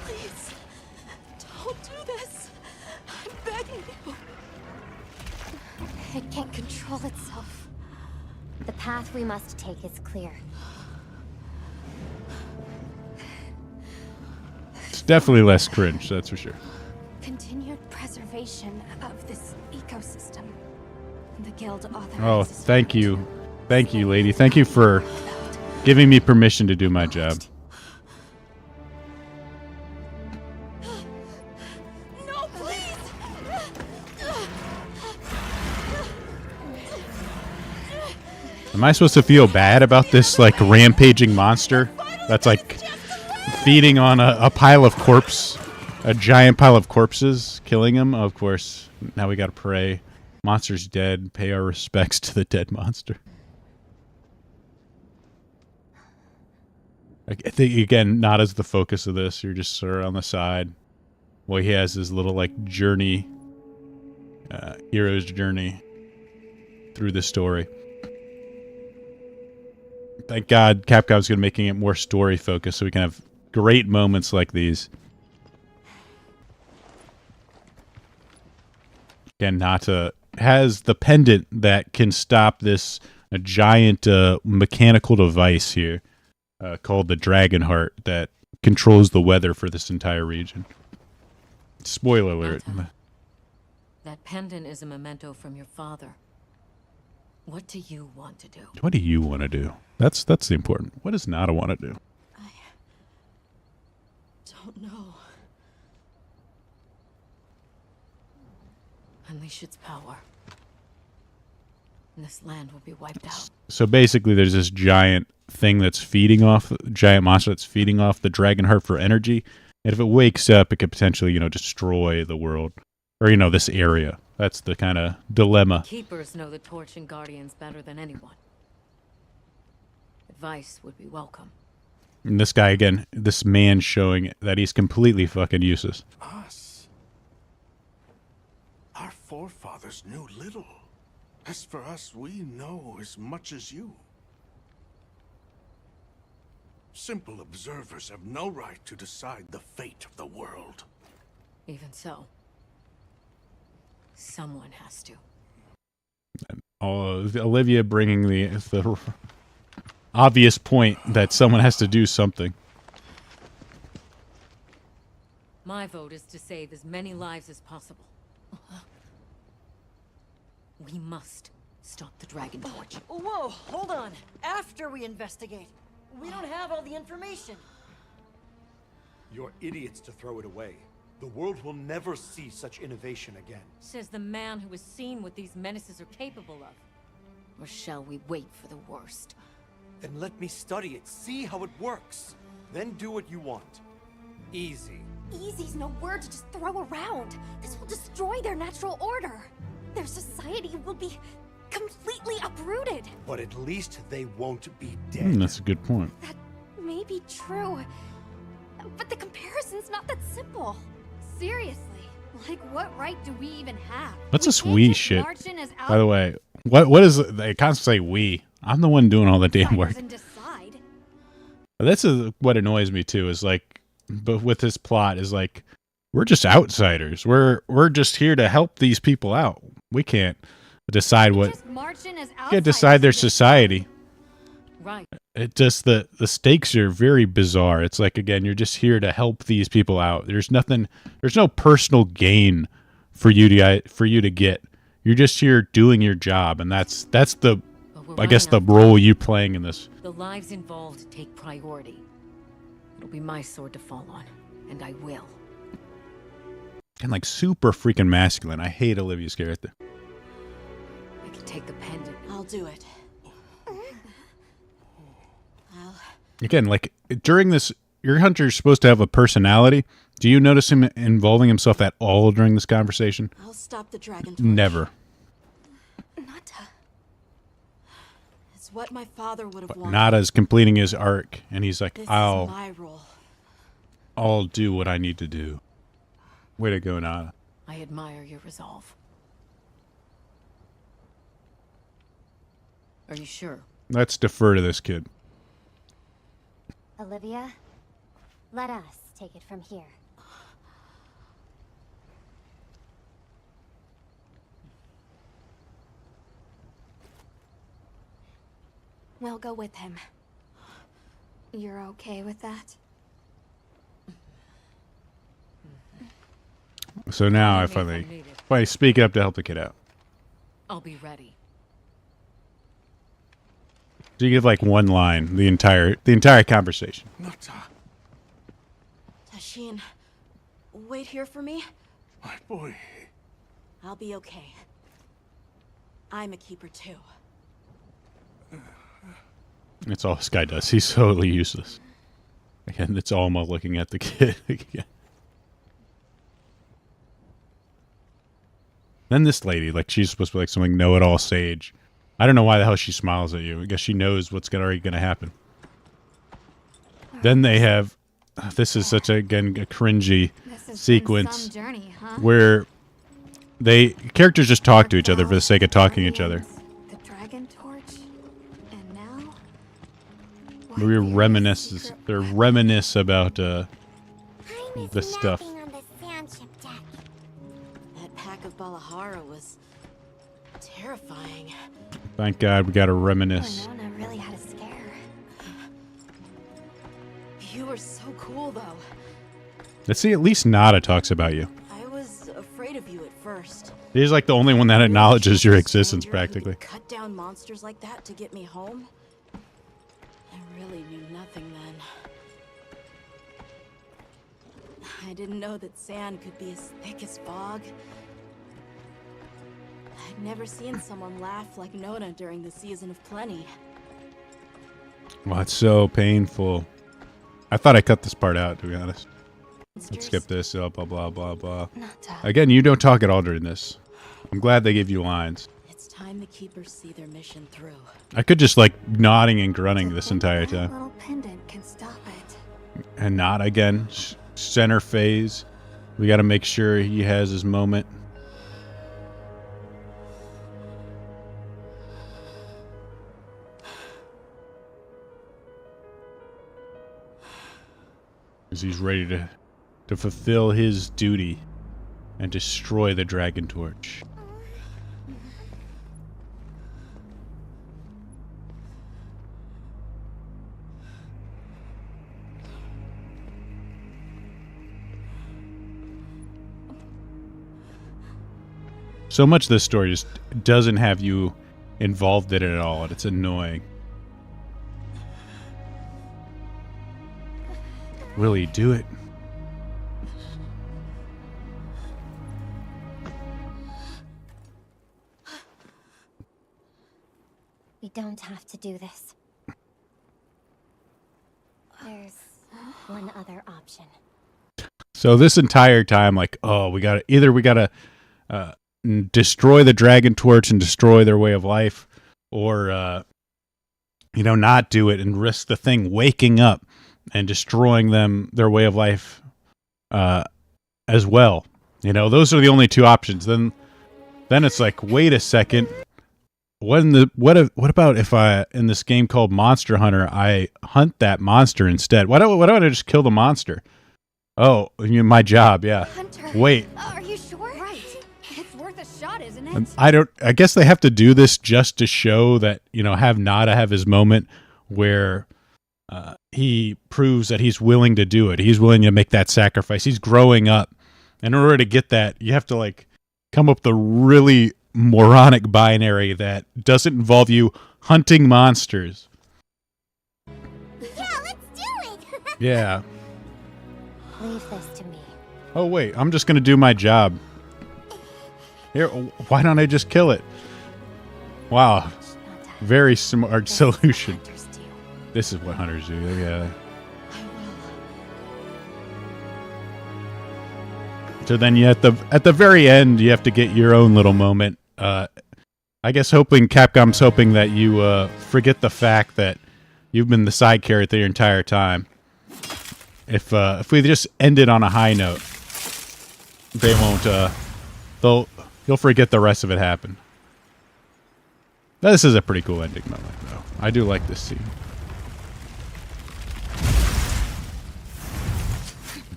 Please, don't do this. I'm begging you. It can't control itself. The path we must take is clear. It's definitely less cringe, that's for sure. Continued preservation of this ecosystem. The guild authorizes. Oh, thank you. Thank you, lady. Thank you for giving me permission to do my job. No, please. Am I supposed to feel bad about this, like, rampaging monster that's, like, feeding on a pile of a giant pile of corpses, killing him? Of course, now we gotta pray. Monster's dead. Pay our respects to the dead monster. I think, again, not as the focus of this. You're just sort of on the side. Well, he has his little, like, journey, hero's journey through the story. Thank God Capcom's going to be making it more story-focused so we can have great moments like these. Again, Nata has the pendant that can stop this giant mechanical device here called the Dragon Heart that controls the weather for this entire region. Spoiler alert. That pendant is a memento from your father. What do you want to do? What do you want to do? That's the important. What does Nata want to do? I don't know. Unleash its power. And this land will be wiped out. So basically there's this giant thing that's feeding off, giant monster that's feeding off the Dragon Heart for energy. And if it wakes up, it could potentially, destroy the world. Or, this area. That's the kind of dilemma. Keepers know the Torch and Guardians better than anyone. Advice would be welcome. And this guy, again, this man showing that he's completely fucking useless. Us? Our forefathers knew little. As for us, we know as much as you. Simple observers have no right to decide the fate of the world. Even so, someone has to. Olivia bringing the obvious point that someone has to do something. My vote is to save as many lives as possible. We must stop the Dragon Torch. Whoa, hold on. After we investigate. We don't have all the information. You're idiots to throw it away. The world will never see such innovation again. Says the man who has seen what these menaces are capable of. Or shall we wait for the worst? Then let me study it, see how it works. Then do what you want. Easy. Easy's no word to just throw around. This will destroy their natural order. Their society will be completely uprooted. But at least they won't be dead. That's a good point. That may be true, but the comparison's not that simple. Seriously, like what right do we even have? What's this can't we just shit? march in as By the way, what is they constantly say we? I'm the one doing all the damn work. and decide. That's what annoys me too. Is like, but with this plot is like, we're just outsiders. We're just here to help these people out. We can't decide what. Just march in as Can't decide their society. Right. It just the stakes are very bizarre. It's like, again, you're just here to help these people out. There's no personal gain for you to get. You're just here doing your job, and that's the, I guess, the role you're playing in this. The lives involved take priority. It'll be my sword to fall on, and I will. And like super freaking masculine. I hate Olivia's character. I can take the pendant. I'll do it. Again, like during this, your hunter's supposed to have a personality. Do you notice him involving himself at all during this conversation? I'll stop the dragon. Never. Nata. It's what my father would have wanted. Nada's completing his arc, and he's like, This is I'll my role. I'll do what I need to do. Way to go, Nada. I admire your resolve. Are you sure? Let's defer to this kid. Olivia, let us take it from here. We'll go with him. You're okay with that? So now I finally speak up to help the kid out. I'll be ready. So you give like one line the entire conversation. Tashin, wait here for me. My boy. I'll be okay. I'm a keeper too. That's all this guy does. He's totally useless. Again, it's Alma looking at the kid again. Then this lady, like she's supposed to be like something know-it-all sage. I don't know why the hell she smiles at you. I guess she knows what's already going to happen. Then they have, this is such a cringy sequence some journey, huh? where characters just talk to each other for the sake of talking to each other. The dragon torch, and now We reminisce about this stuff. On the sand ship deck. That pack of Balahara was terrifying. Thank God we got to reminisce. Winona really had a scare. You were so cool, though. Let's see, at least Nada talks about you. I was afraid of you at first. He's like the only one that acknowledges your existence, practically. Cut down monsters like that to get me home? I really knew nothing then. I didn't know that sand could be as thick as fog. I'd never seen someone laugh like Nona during the season of plenty. Well, it's so painful. I thought I cut this part out, to be honest. Let's skip this. Blah, blah, blah, blah. Again, you don't talk at all during this. I'm glad they gave you lines. It's time the keepers see their mission through. I could just like nodding and grunting this entire That time. little pendant can stop it. And not again. Center phase. We got to make sure he has his moment. Because he's ready to fulfill his duty and destroy the dragon torch. So much of this story just doesn't have you involved in it at all, and it's annoying. Will he do it? We don't have to do this. There's one other option. So this entire time, like, oh, we gotta destroy the dragon torch and destroy their way of life, or not do it and risk the thing waking up and destroying their way of life as well. Those are the only two options. Then it's like, wait a second. What about if I, in this game called Monster Hunter, I hunt that monster instead? Why don't I just kill the monster? Oh, my job, yeah. Hunter, Wait. Are you sure? Right. It's worth a shot, isn't it? I guess they have to do this just to show that, you know, have Nada have his moment where he proves that he's willing to do it. He's willing to make that sacrifice. He's growing up. And in order to get that, you have to like come up with a really moronic binary that doesn't involve you hunting monsters. Yeah, let's do it! Yeah. Leave this to me. Oh, wait. I'm just going to do my job. Here, why don't I just kill it? Wow. Very smart solution. This is what hunters do. Yeah. So then you at the very end, you have to get your own little moment. I guess Capcom's hoping that you forget the fact that you've been the side character your entire time. If we just end it on a high note, they won't. You'll forget the rest of it happened. This is a pretty cool ending moment, though. I do like this scene.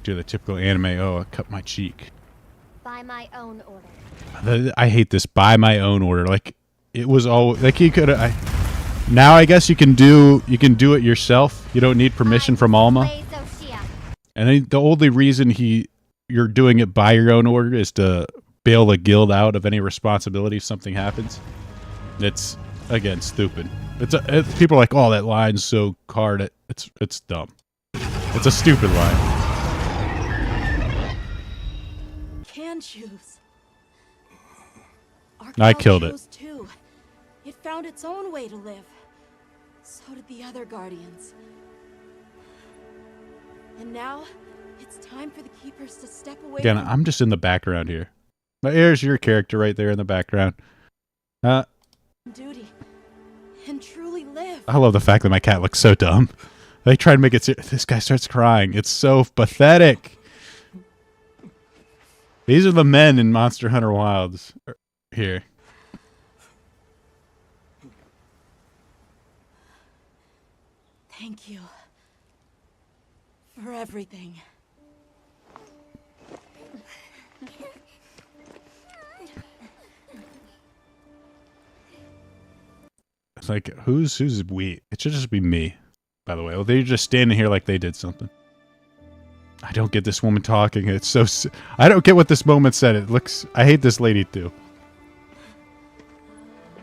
Do the typical anime. Oh, I cut my cheek. By my own order. I hate this. By my own order. Like it was all like you could. Now I guess you can do it yourself. You don't need permission from Alma. And the only reason you're doing it by your own order is to bail the guild out of any responsibility if something happens. It's again stupid. People are like, oh, that line's so hard. It's dumb. It's a stupid line. Can choose. Our I cult killed it. chose too. It found its own way to live. So did the other guardians. And now it's time for the keepers to step away. Again, I'm just in the background here. But here's your character right there in the background. Duty and truly live. I love the fact that my cat looks so dumb. They try to make it. This guy starts crying. It's so pathetic. These are the men in Monster Hunter Wilds here. Thank you for everything. It's like, who's we? It should just be me, by the way. Well, they're just standing here like they did something. I don't get this woman talking. It's so... I don't get what this moment said. It looks... I hate this lady, too.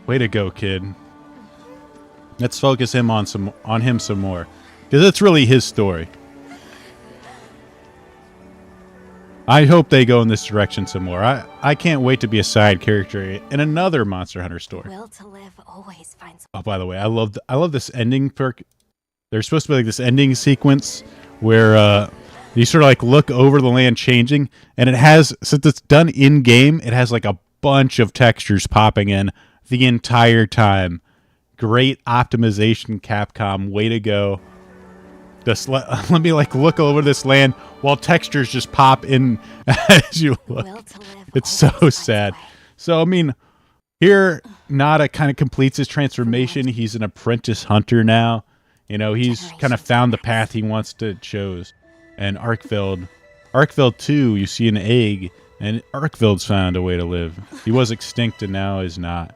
Way to go, kid. Let's focus him on him some more. Because it's really his story. I hope they go in this direction some more. I can't wait to be a side character in another Monster Hunter story. Will to live always finds. Oh, by the way, I love this ending perk. There's supposed to be like this ending sequence where you sort of like look over the land changing, and it has, since it's done in game, it has like a bunch of textures popping in the entire time. Great optimization, Capcom. Way to go. Just let me like look over this land while textures just pop in as you look. It's so sad. So I mean, here Nada kind of completes his transformation. He's an apprentice hunter now. You know, he's kind of found the path he wants to choose. And Arkveld 2, you see an egg, and Arkveld's found a way to live. He was extinct and now is not.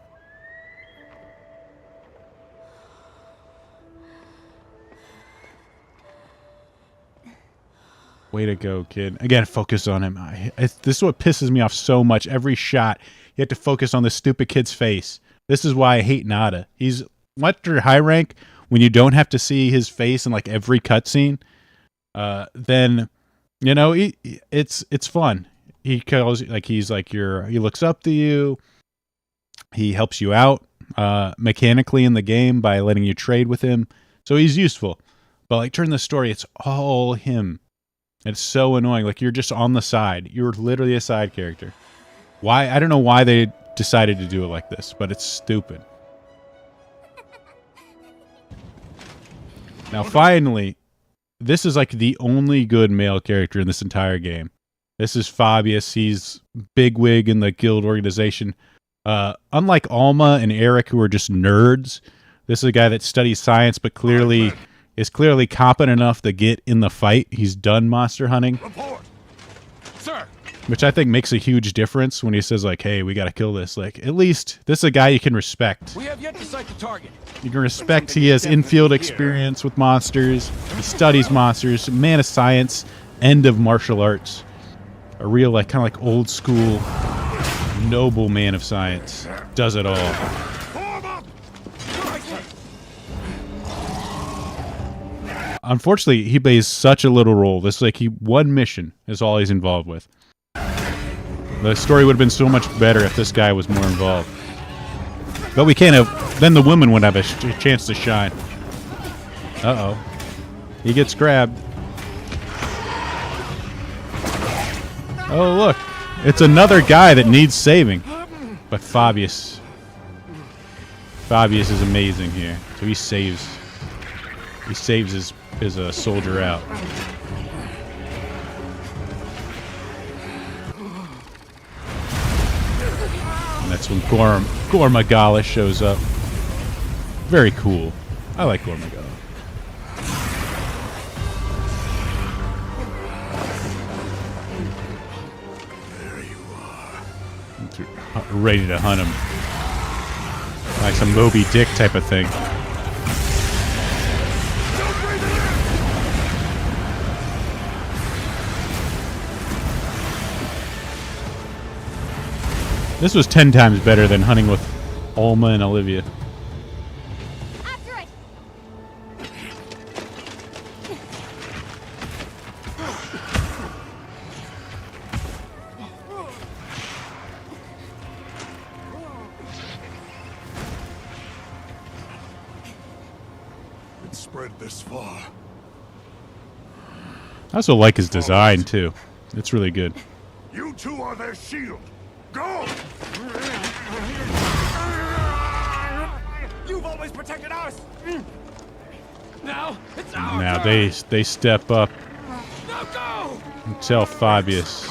Way to go, kid. Again, focus on him. This is what pisses me off so much. Every shot, you have to focus on this stupid kid's face. This is why I hate Nada. He's much high rank when you don't have to see his face in like every cutscene. Then, you know, it's fun. He calls like he looks up to you. He helps you out mechanically in the game by letting you trade with him. So he's useful. But like during the story, it's all him. It's so annoying. Like you're just on the side. You're literally a side character. Why? I don't know why they decided to do it like this, but it's stupid. Now, finally, this is like the only good male character in this entire game. This is Fabius. He's bigwig in the guild organization. Unlike Alma and Eric, who are just nerds, this is a guy that studies science, but is clearly competent enough to get in the fight. He's done monster hunting. Report, sir. which I think makes a huge difference when he says like, "Hey, we got to kill this." Like, at least this is a guy you can respect. We have yet to sight the target. You can respect he has infield experience with monsters. He studies monsters. Man of science, end of martial arts. A real like kind of like old school noble man of science. Does it all. Unfortunately, he plays such a little role. This like one mission is all he's involved with. The story would have been so much better if this guy was more involved. But we can't have. Then the woman would have a chance to shine. Uh-oh. He gets grabbed. Oh, look. It's another guy that needs saving. But Fabius is amazing here. So he saves his soldier out. And that's when Gormagala shows up. Very cool. I like Gormagala. Ready to hunt him. Like some Moby Dick type of thing. This was 10 times better than hunting with Alma and Olivia. After it. It's spread this far. I also like his design too. It's really good. You two are their shield. Go! You've always protected us. Now it's our Now turn. they step up Now go! and tell Fabius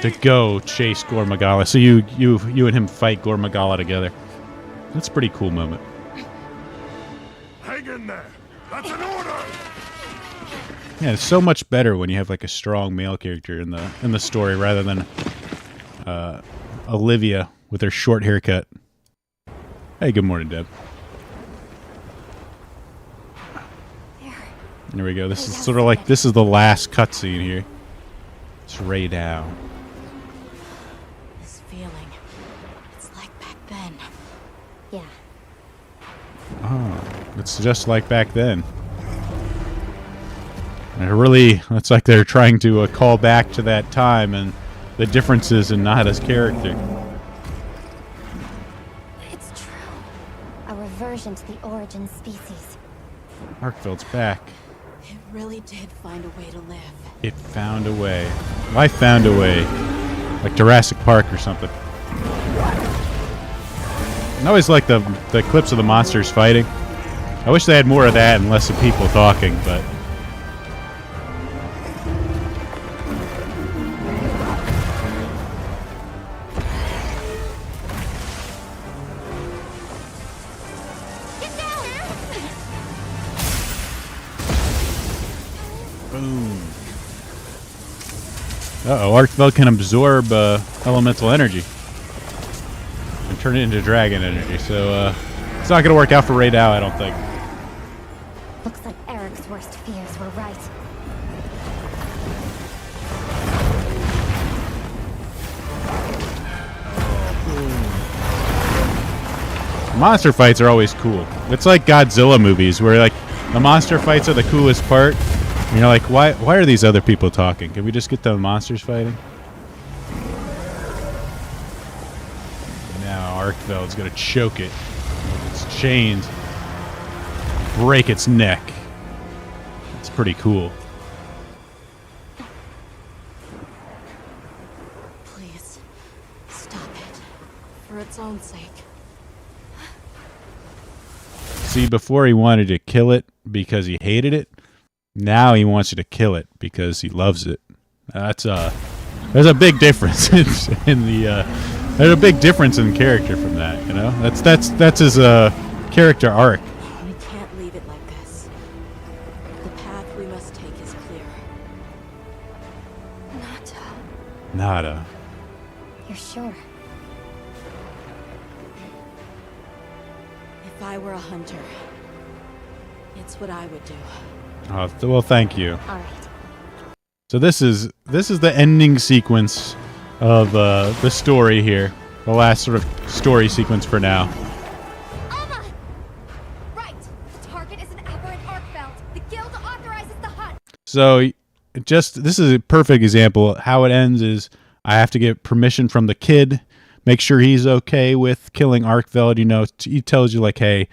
to go chase Gormagala. So you and him fight Gormagala together. That's a pretty cool moment. Hang in there. That's an order. Yeah, it's so much better when you have like a strong male character in the story rather than Olivia with her short haircut. Hey, good morning, Deb. There we go. This is sort of like this is the last cutscene here. It's Ray Dow. This feeling, it's like back then. Yeah. Oh, it's just like back then. And it really, it's like they're trying to call back to that time and the differences in Nada's character. It's true. A reversion to the origin species. Arkfeld's back. It really did find a way to live. It found a way. Life found a way. Like Jurassic Park or something. I always like the clips of the monsters fighting. I wish they had more of that and less of people talking, but... Boom. Uh-oh, Arkfeld can absorb elemental energy and turn it into dragon energy, so it's not going to work out for Ray Dow, I don't think. Looks like Eric's worst fears were right. Monster fights are always cool. It's like Godzilla movies where like the monster fights are the coolest part. And you're like, why are these other people talking? Can we just get the monsters fighting? Now Arkfeld's gonna choke it with its chains, break its neck. It's pretty cool. Please, stop it. For its own sake. See, before he wanted to kill it because he hated it. Now he wants you to kill it because he loves it. That's there's a big difference in the there's a big difference in character from that. You know, that's his character arc. We can't leave it like this. The path we must take is clear. Nata. Nada. You're sure? If I were a hunter, it's what I would do. Oh, well, thank you. All right. So this is the ending sequence of the story here. The last sort of story sequence for now. Alma! Right. The target is an aberrant Arkfeld. The guild authorizes the hunt. So this is a perfect example. How it ends is I have to get permission from the kid, make sure he's okay with killing Arkfeld. You know, he tells you like, hey,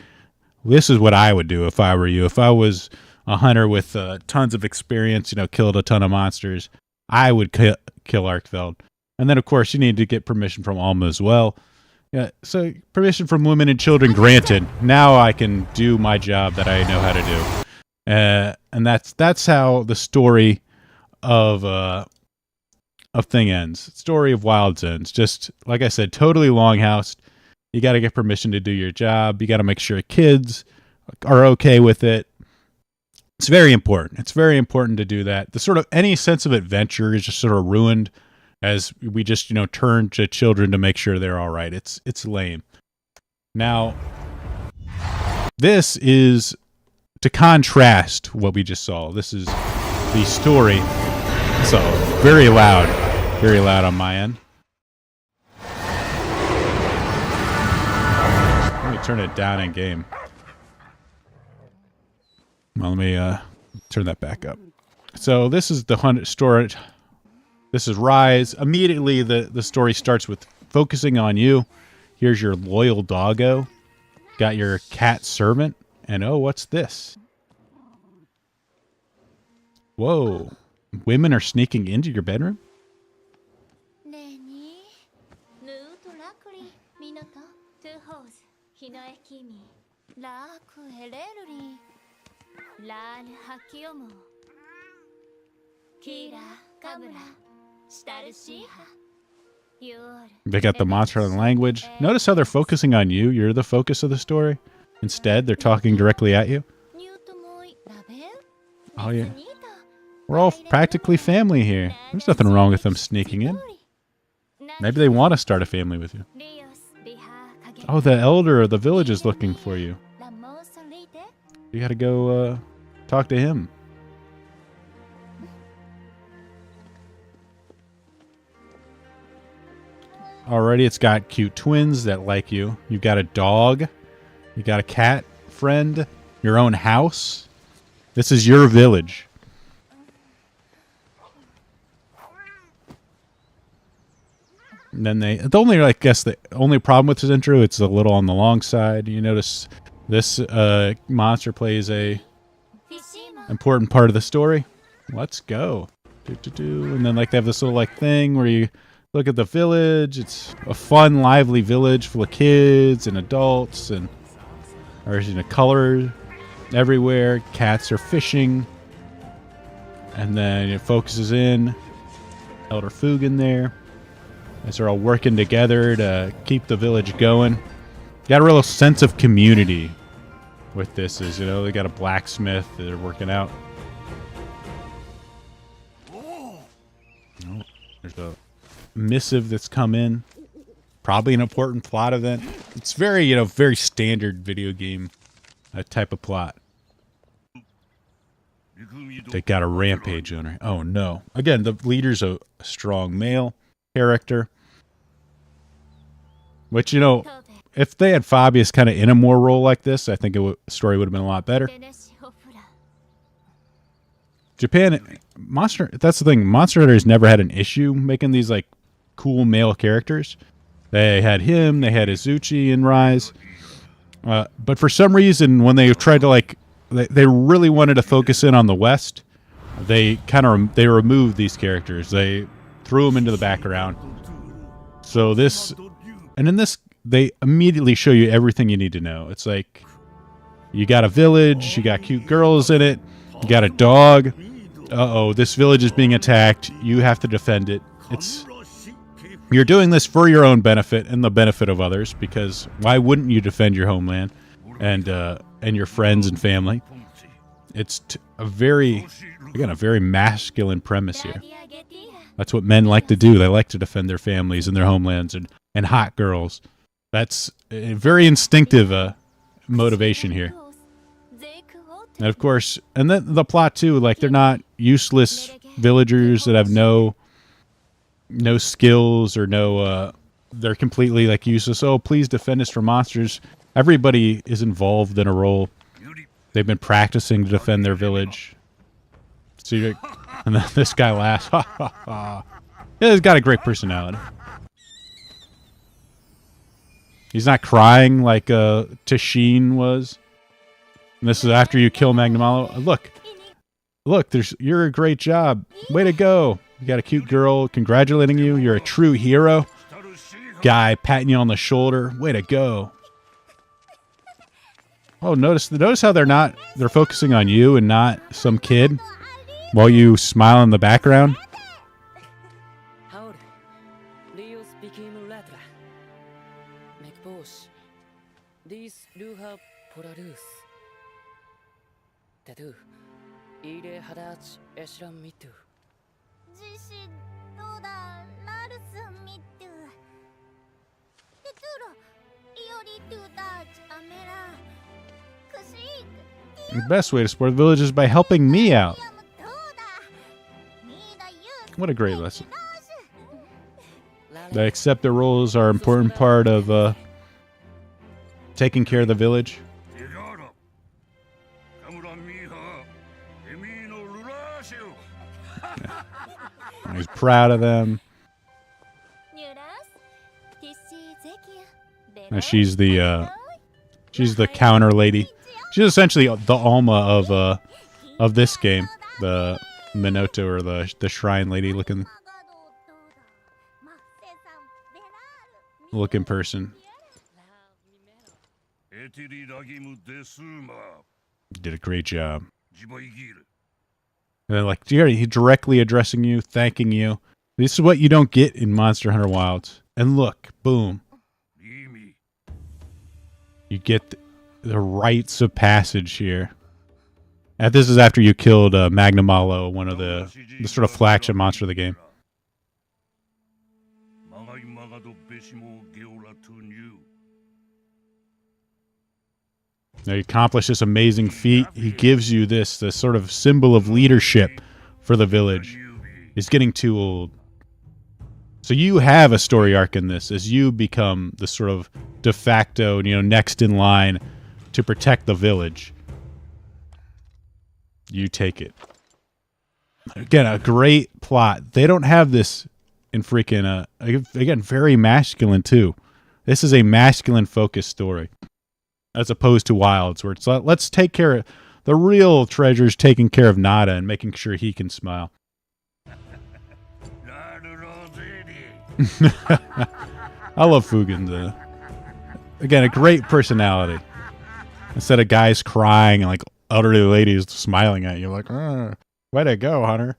this is what I would do if I were you. If I was a hunter with tons of experience, you know, killed a ton of monsters, I would kill Arkfeld. And then, of course, you need to get permission from Alma as well. Yeah, so permission from women and children granted. Now I can do my job that I know how to do. And that's how the story of thing ends. Story of Wilds ends. Just like I said, totally longhouse. You got to get permission to do your job. You got to make sure kids are okay with it. It's very important. It's very important to do that. The sort of any sense of adventure is just sort of ruined as we just, you know, turn to children to make sure they're all right. It's lame. Now, this is to contrast what we just saw. This is the story. So very loud on my end. Let me turn it down in game. Well, let me turn that back up. So this is the hunt story. This is Rise. Immediately, the story starts with focusing on you. Here's your loyal doggo. Got your cat servant. And oh, what's this? Whoa. Women are sneaking into your bedroom? They got the monster in the language. Notice how they're focusing on you. You're the focus of the story. Instead, they're talking directly at you. Oh, yeah. We're all practically family here. There's nothing wrong with them sneaking in. Maybe they want to start a family with you. Oh, the elder of the village is looking for you. You gotta go talk to him. Already, it's got cute twins that like you. You've got a dog. You got a cat friend. Your own house. This is your village. And then the only problem with this intro, it's a little on the long side. You notice this monster plays a important part of the story. Let's go. And then like they have this little like thing where you look at the village. It's a fun, lively village full of kids and adults, and there's, you know, color everywhere. Cats are fishing, and then it focuses in Elder Foog in there as they're all working together to keep the village going. Got a real sense of community with this. Is, you know, they got a blacksmith that they're working out. Oh, there's a missive that's come in. Probably an important plot event. It's very, you know, very standard video game type of plot. They got a rampage owner. Oh no! Again, the leader's a strong male character. Which, you know, if they had Fabius kind of in a more role like this, I think the story would have been a lot better. Japan, that's the thing. Monster Hunter has never had an issue making these like cool male characters. They had him. They had Izuchi in Rise. But for some reason, when they tried to like, they really wanted to focus in on the West. They removed these characters. They threw them into the background. So this, and in this, they immediately show you everything you need to know. It's like, you got a village, you got cute girls in it, you got a dog. Uh-oh, this village is being attacked. You have to defend it. You're doing this for your own benefit and the benefit of others, because why wouldn't you defend your homeland and your friends and family? It's a very masculine premise here. That's what men like to do. They like to defend their families and their homelands and hot girls. That's a very instinctive motivation here. And of course, and then the plot too, like they're not useless villagers that have no skills or they're completely like useless. Oh, please defend us from monsters. Everybody is involved in a role. They've been practicing to defend their village. See, and then this guy laughs. Ha ha ha. Yeah, he's got a great personality. He's not crying like Tashin was. And this is after you kill Magnamalo. Look, you're a great job. Way to go. You got a cute girl congratulating you. You're a true hero. Guy patting you on the shoulder. Way to go. Oh, notice how they're focusing on you and not some kid while you smile in the background. The best way to support the village is by helping me out. What a great lesson. They accept their roles are an important part of taking care of the village. Yeah. He's proud of them. And she's the counter lady. She's essentially the Alma of this game, the Minoto or the shrine lady looking person. You did a great job. And then, like, he directly addressing you, thanking you. This is what you don't get in Monster Hunter Wilds. And look, boom. You get the rites of passage here. And this is after you killed Magnamalo, one of the sort of flagship monster of the game. Now you accomplish this amazing feat. He gives you this sort of symbol of leadership for the village. He's getting too old. So you have a story arc in this as you become the sort of de facto, next in line to protect the village. You take it. Again, a great plot. They don't have this in freaking, again, very masculine too. This is a masculine focused story. As opposed to Wilds, where it's let's take care of the real treasures, taking care of Nada and making sure he can smile. I love Fugen. Again, a great personality. Instead of guys crying and like elderly ladies smiling at you, like, way to go, Hunter.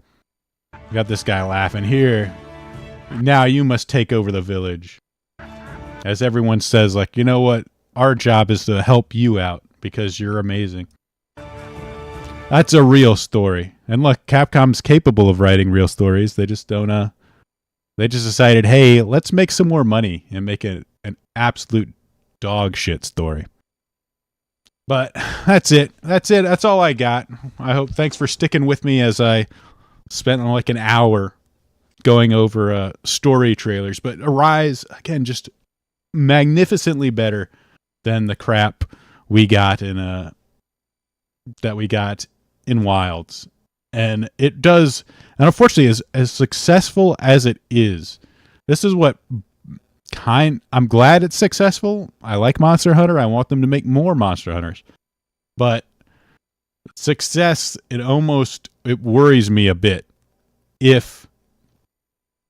You got this guy laughing here. Now you must take over the village. As everyone says, like, you know what? Our job is to help you out because you're amazing. That's a real story. And look, Capcom's capable of writing real stories. They just don't, they just decided, hey, let's make some more money and make it an absolute dog shit story. But that's it. That's all I got. I hope, thanks for sticking with me as I spent like an hour going over story trailers. But Arise, again, just magnificently better than the crap we got in Wilds. And it does, and unfortunately, as successful as it is, this is what I'm glad it's successful. I like Monster Hunter. I want them to make more Monster Hunters. But success, it worries me a bit if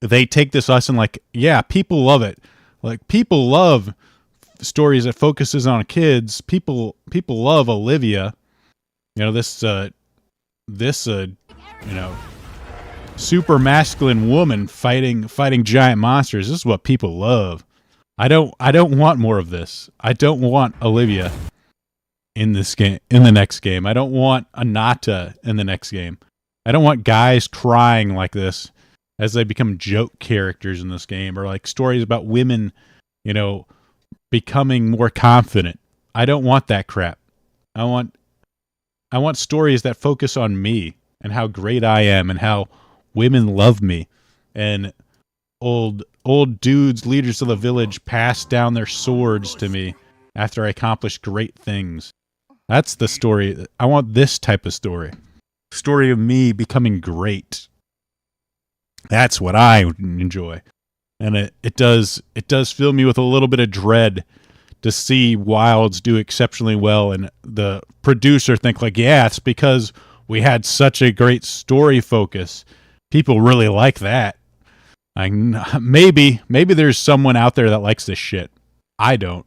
they take this lesson like, yeah, people love it. Like, people love stories that focuses on kids. People love Olivia. This super masculine woman fighting giant monsters. This is what people love. I don't want more of this. I don't want Olivia in this game, in the next game. I don't want Anata in the next game. I don't want guys crying like this as they become joke characters in this game, or like stories about women, you know, becoming more confident. I don't want that crap. I want stories that focus on me and how great I am and how women love me, and old dudes, leaders of the village, pass down their swords to me after I accomplish great things. That's the story. I want this type of story. Story of me becoming great. That's what I enjoy. And it does fill me with a little bit of dread to see Wilds do exceptionally well, and the producer think like, yeah, it's because we had such a great story focus. People really like that. Maybe there's someone out there that likes this shit. I don't.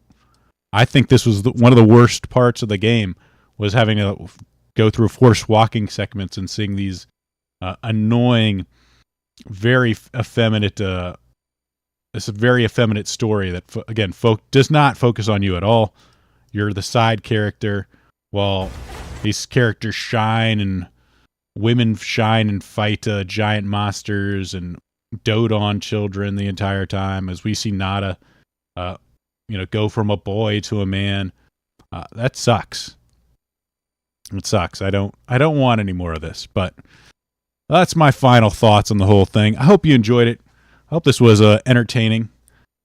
I think this was one of the worst parts of the game, was having to go through forced walking segments and seeing these annoying, very effeminate. It's a very effeminate story that, again, does not focus on you at all. You're the side character, while these characters shine, and women shine and fight giant monsters and dote on children the entire time, as we see Nada, go from a boy to a man. That sucks. It sucks. I don't want any more of this, but that's my final thoughts on the whole thing. I hope you enjoyed it. I hope this was entertaining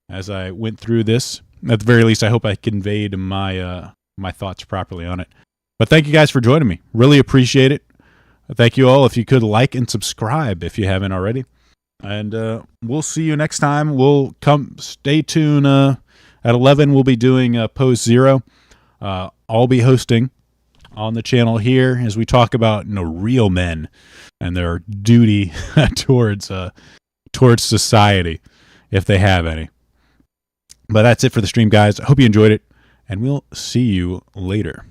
as I went through this. At the very least, I hope I conveyed my thoughts properly on it. But thank you guys for joining me. Really appreciate it. Thank you all. If you could like and subscribe if you haven't already. And we'll see you next time. Stay tuned. At 11, we'll be doing Post Zero. I'll be hosting on the channel here as we talk about real men and their duty towards society, if they have any. But that's it for the stream, guys. I hope you enjoyed it, and we'll see you later.